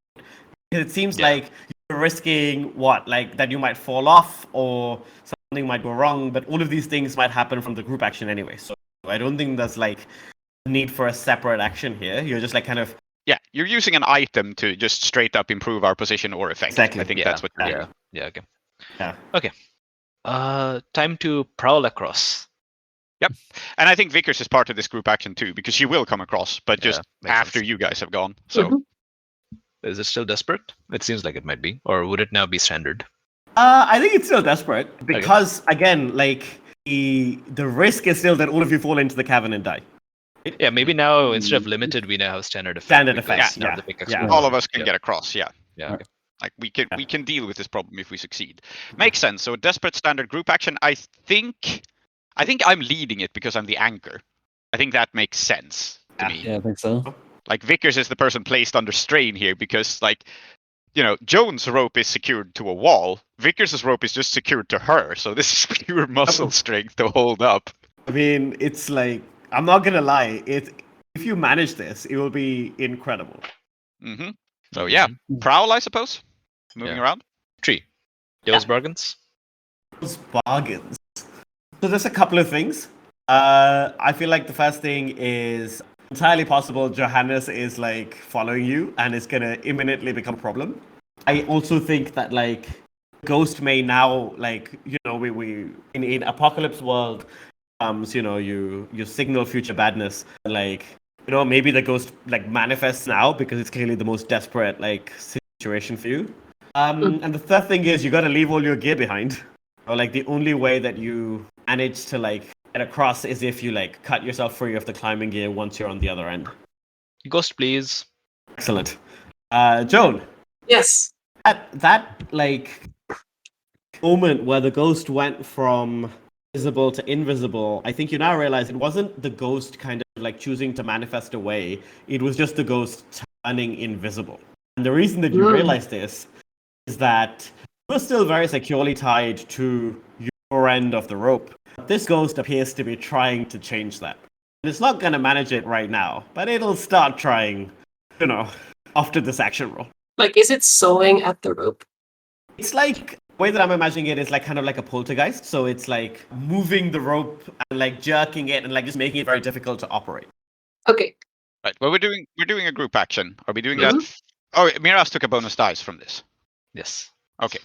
It seems like you're risking that you might fall off or something might go wrong, but all of these things might happen from the group action anyway. So I don't think there's like need for a separate action here. You're just like kind of you're using an item to just straight up improve our position or effect. Exactly. I think that's what you're doing. Okay. Yeah. Okay. Time to prowl across. Yep. And I think Vickers is part of this group action too, because she will come across, but just makes after sense. you guys have gone. So Mhm. Is it still desperate? It seems like it might be. Or would it now be standard? I think it's still desperate because again, like the risk is still that all of you fall into the cavern and die. Yeah, maybe now instead of limited, we now have standard effect. Standard because effect, now yeah. the pickaxe Yeah. goes all up. of us can get across, Yeah. Okay. Like we can deal with this problem if we succeed. Makes sense. So desperate standard group action. I think I'm leading it because I'm the anchor. I think that makes sense to me. Yeah, I think so. Like Vickers is the person placed under strain here because like Joan's rope is secured to a wall. Vickers' rope is just secured to her. So this is pure muscle strength to hold up. I mean, it's like I'm not gonna lie. If you manage this, it will be incredible. Mm-hmm. So yeah, prowl, I suppose. Moving around. 3. Those bargains? Those bargains. So there's a couple of things. I feel like the first thing is entirely possible Johannes is like following you and it's gonna imminently become a problem. I also think that like Ghost may now like we in Apocalypse World you signal future badness, like maybe the ghost like manifests now because it's clearly the most desperate like situation for you. And the third thing is you got to leave all your gear behind, or like the only way that you manage to like get across is if you like cut yourself free of the climbing gear once you're on the other end. Ghost, please. Excellent. Joan, Yes. at that like moment where the ghost went from visible to invisible, I think you now realize it wasn't the ghost kind of like choosing to manifest away, it was just the ghost turning invisible. And the reason that you realize this is that you're still very securely tied to your end of the rope. This ghost appears to be trying to change that. And it's not going to manage it right now, but it'll start trying, after this action roll. Like, is it sewing at the rope? It's like, the way that I'm imagining it is like kind of like a poltergeist. So it's like moving the rope and like jerking it and like just making it very difficult to operate. Okay. Right. Well, we're doing a group action. Are we doing that? Oh, Miraz took a bonus dice from this. Yes. Okay.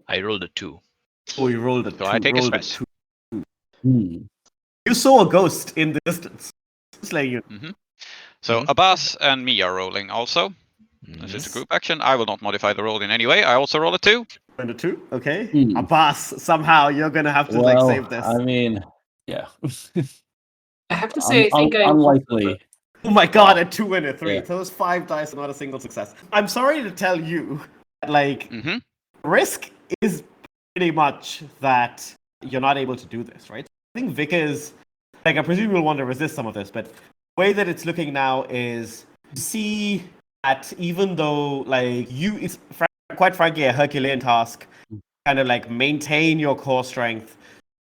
I rolled a 2. Oh, you rolled a 2. So I take a rolled stress. 2. Hmm. You saw a ghost in the distance. It's like you. So Abbas and me are rolling also. This is a group action. I will not modify the roll in any way. I also roll a 2. And a 2, okay. Hmm. Abbas, somehow you're gonna have to like save this. I mean, yeah. I have to say, I think unlikely. Oh my god, a 2 and a 3. Yeah. Those 5 dice are not a single success. I'm sorry to tell you that, like, risk is pretty much that you're not able to do this, right? I think Vickers, like, I presume you'll want to resist some of this, but the way that it's looking now is see that even though, like, it's quite frankly a Herculean task, kind of like maintain your core strength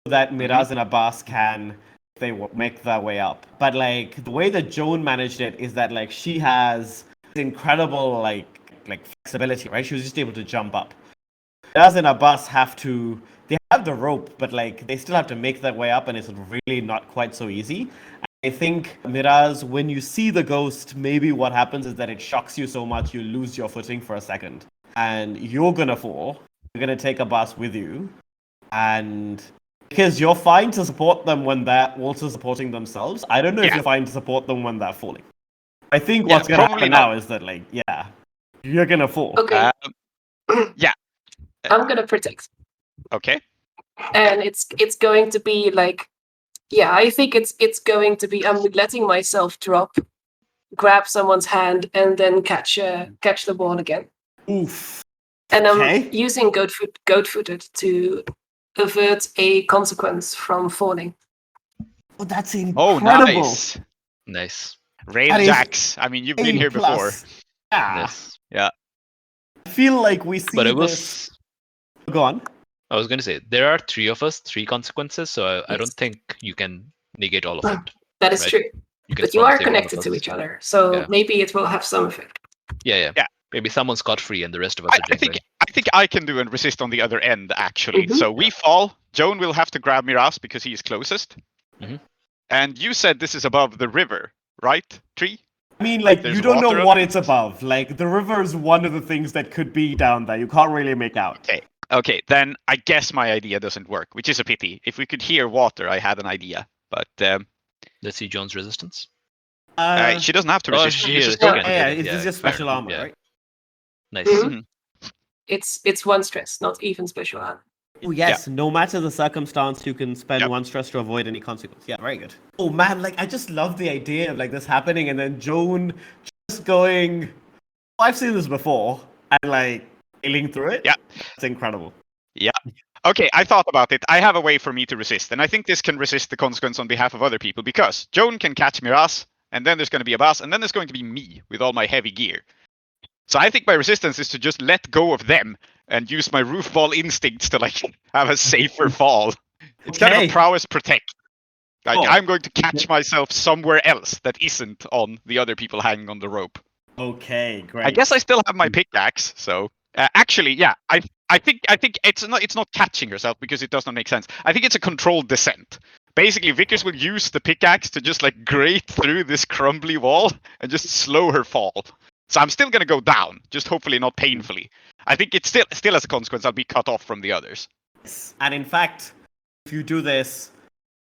so that Miraz and Abbas can they make their way up. But like the way that Joan managed it is that like she has incredible like flexibility, right? She was just able to jump up. Miraz and Abbas they have the rope, but like they still have to make their way up, and it's really not quite so easy. I think Miraz, when you see the ghost, maybe what happens is that it shocks you so much you lose your footing for a second, and you're gonna fall. You're gonna take Abbas with you, and because you're fine to support them when they're also supporting themselves. I don't know if you're fine to support them when they're falling. I think what's going to happen now is that, like, you're going to fall. Okay. Yeah. I'm going to protect. Okay. And it's going to be like, I think it's going to be, I'm letting myself drop, grab someone's hand, and then catch the ball again. Oof. And I'm using goat-footed to avert a consequence from falling. Oh, that's incredible. Oh, nice. Rail jacks. I mean, you've been here before. Yeah. Yes. Yeah. I feel like we see But it this. Go on. I was going to say, there are 3 of us, 3 consequences, so I don't think you can negate all of it. That is true. But you probably are save one of connected us. to each other, so Yeah. maybe it will have some effect. Yeah. Yeah. Maybe someone's scot free and the rest of us are I jingling. think I can do and resist on the other end actually. Mhm. So we fall. Joan will have to grab Miraz because he is closest. Mhm. And you said this is above the river, right? Tree? I mean, Like, like, there's you don't know water what under it's above. Like, the river is one of the things that could be down there. You can't really make out. Okay, then I guess my idea doesn't work, which is a pity. If we could hear water, I had an idea. But Let's see John's resistance. she doesn't have to Oh, resist. she She's is. just She going. can Yeah, hit it. it's Yeah, just fair. special armor, Yeah. right? Nice. Mhm. It's 1 stress, not even special armor. Oh yes, no matter the circumstance, you can spend Yep. 1 stress to avoid any consequence. Yeah, very good. Oh man, like I just love the idea of like this happening and then Joan just going, oh, I've seen this before, and like sailing through it. Yeah. It's incredible. Okay, I thought about it. I have a way for me to resist, and I think this can resist the consequence on behalf of other people because Joan can catch Miraz, and then there's going to be a boss, and then there's going to be me with all my heavy gear. So I think my resistance is to just let go of them and use my roof ball instincts to like have a safer fall. It's kind of Okay. a prowess protect. Like Oh. I'm going to catch myself somewhere else that isn't on the other people hanging on the rope. Okay, great. I guess I still have my pickaxe, so actually, yeah, I think it's not catching herself because it does not make sense. I think it's a controlled descent. Basically, Vickers will use the pickaxe to just like grate through this crumbly wall and just slow her fall. So I'm still gonna go down, just hopefully not painfully. I think it's still as a consequence I'll be cut off from the others. And in fact, if you do this,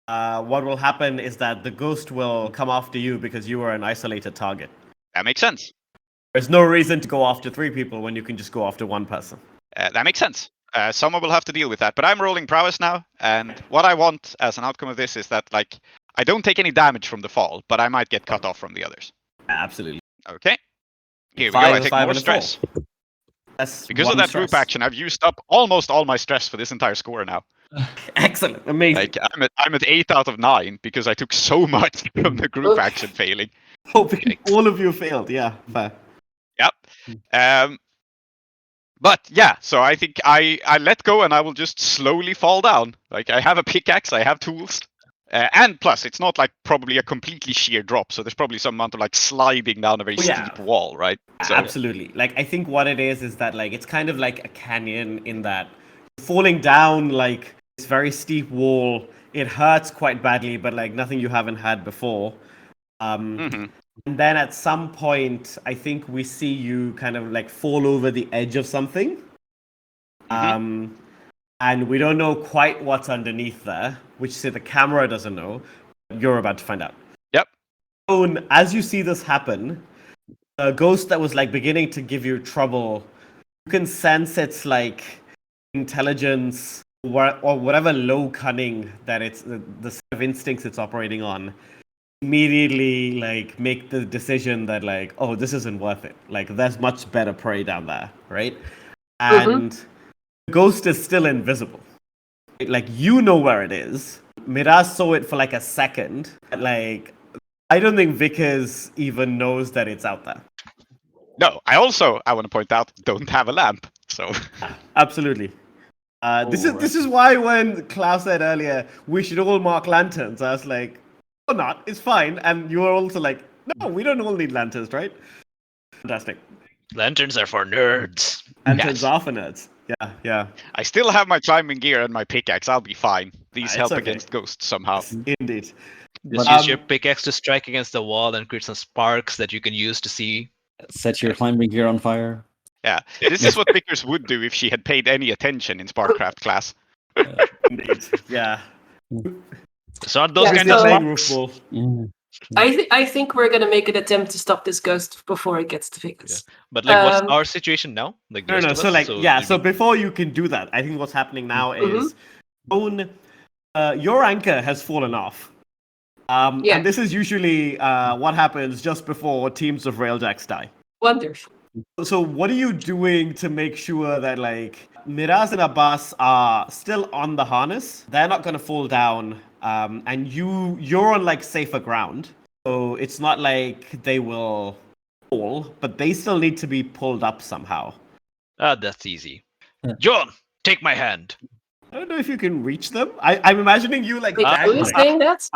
what will happen is that the ghost will come after you because you are an isolated target. That makes sense. There's no reason to go after 3 people when you can just go after 1 person. That makes sense. Someone will have to deal with that, but I'm rolling prowess now, and what I want as an outcome of this is that like I don't take any damage from the fall, but I might get cut off from the others. Absolutely. Okay. Here we go. 5 I is take 5 more and a 4. stress. That's Because 1 of that stress. group action, I've used up almost all my stress for this entire score now. Excellent, amazing. Like I'm at 8 out of 9 because I took so much from the group action failing. Hoping all of you failed. Yeah, fair. Yep. But yeah, so I think I let go and I will just slowly fall down. Like I have a pickaxe, I have tools, and plus it's not like probably a completely sheer drop, so there's probably some amount of like sliding down a very Oh, yeah. steep wall, right? So Absolutely. Like I think what it is that like it's kind of like a canyon in that falling down like this very steep wall. It hurts quite badly, but like nothing you haven't had before. mhm. And then at some point, I think we see you kind of like fall over the edge of something. And we don't know quite what's underneath there, which say the camera doesn't know. You're about to find out. Yep. So, as you see this happen, a ghost that was like beginning to give you trouble, you can sense its like intelligence or whatever low cunning that it's the set of instincts it's operating on. Immediately like make the decision that like, oh, this isn't worth it. Like there's much better prey down there, right? And the ghost is still invisible. Like you know where it is. Miraz saw it for like a second. Like I don't think Vickers even knows that it's out there. No, I want to point out don't have a lamp. So Absolutely. This is why when Klow said earlier we should all mark lanterns, I was like, or not, it's fine. And you were also like, no, we don't all need lanterns, right? Fantastic. Lanterns are for nerds. Lanterns Yes. are for nerds. Yeah. I still have my climbing gear and my pickaxe. I'll be fine. These It's help okay. against ghosts somehow. Indeed. Just But, use your pickaxe to strike against the wall and create some sparks that you can use to see. Set your climbing gear on fire. Yeah, this is what Vickers would do if she had paid any attention in Sparkcraft class. Indeed. Yeah. It's not those Yeah, kind so- of Playing sparks. roof ball. I think we're gonna make an attempt to stop this ghost before it gets to Vickers. But like, what's Um, our situation now? Like, the No, rest no. of So us? like, yeah. you So can- before you can do that, I think what's happening now is, your anchor has fallen off. Yeah. And this is usually what happens just before teams of railjacks die. Wonderful. So what are you doing to make sure that like Miraz and Abbas are still on the harness? They're not gonna fall down, and you're on like safer ground. So it's not like they will fall, but they still need to be pulled up somehow. That's easy. John, take my hand. I don't know if you can reach them. I'm imagining you like Wait, who is saying that?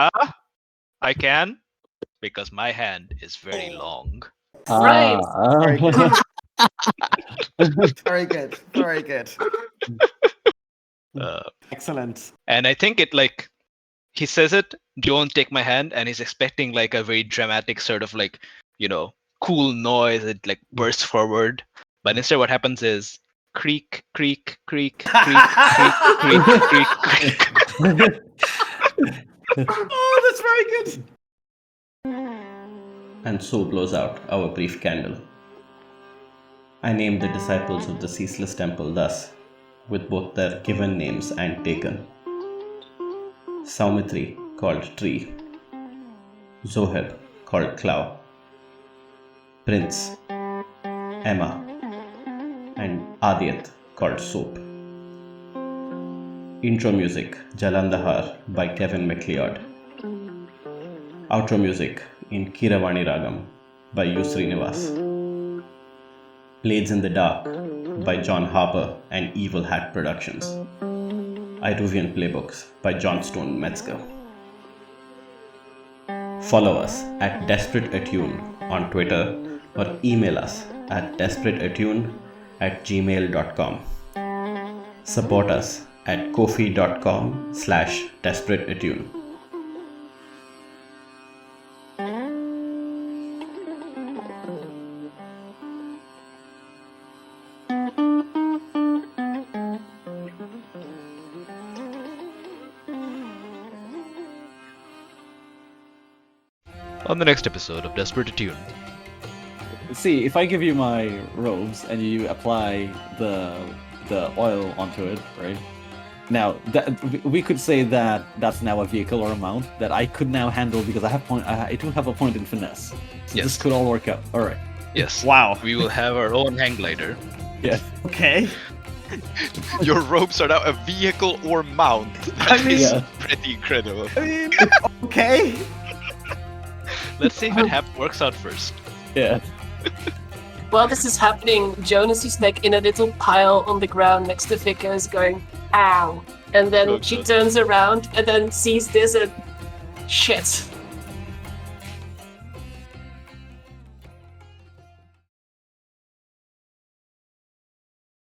I can. because my hand is very long. Right. Very good. Ah. Very good. Very good. Uh, Excellent. and I think it like he says it, don't take my hand, and he's expecting like a very dramatic sort of like, cool noise. It like bursts forward, but instead what happens is creak, creak, creak, creak, creak, creak, creak, creak. Oh, that's very good. And so blows out our brief candle. I named the disciples of the ceaseless temple thus, with both their given names and taken. Soumithri, called Tree. Zoheb, called Klow. Prince, Emma, and Aadiyat, called Soap. Intro music, Jalandhar by Kevin MacLeod. Outro music in Keeravani Ragam by Srinivas. Blades in the Dark by John Harper and Evil Hat Productions. Iruvian playbooks by Johnstone Metzger. Follow us at Desperate Attune on Twitter or email us at desperateattune@gmail.com. Support us at kofi.com/desperateattune. On the next episode of Desperate Attune. See, if I give you my robes and you apply the oil onto it, right? Now, we could say that that's now a vehicle or a mount that I could now handle because I do have a point in finesse. So Yes. this could all work out. All right. Yes. Wow. We will have our own hang glider. Yeah. Okay. Your robes are now a vehicle or mount. That is Yeah. pretty incredible. I mean, okay. Let's see if it works out first. Yeah. While this is happening, Jonas is like in a little pile on the ground next to Vickers going, ow. And then Oh, she God. turns around and then sees this and shit.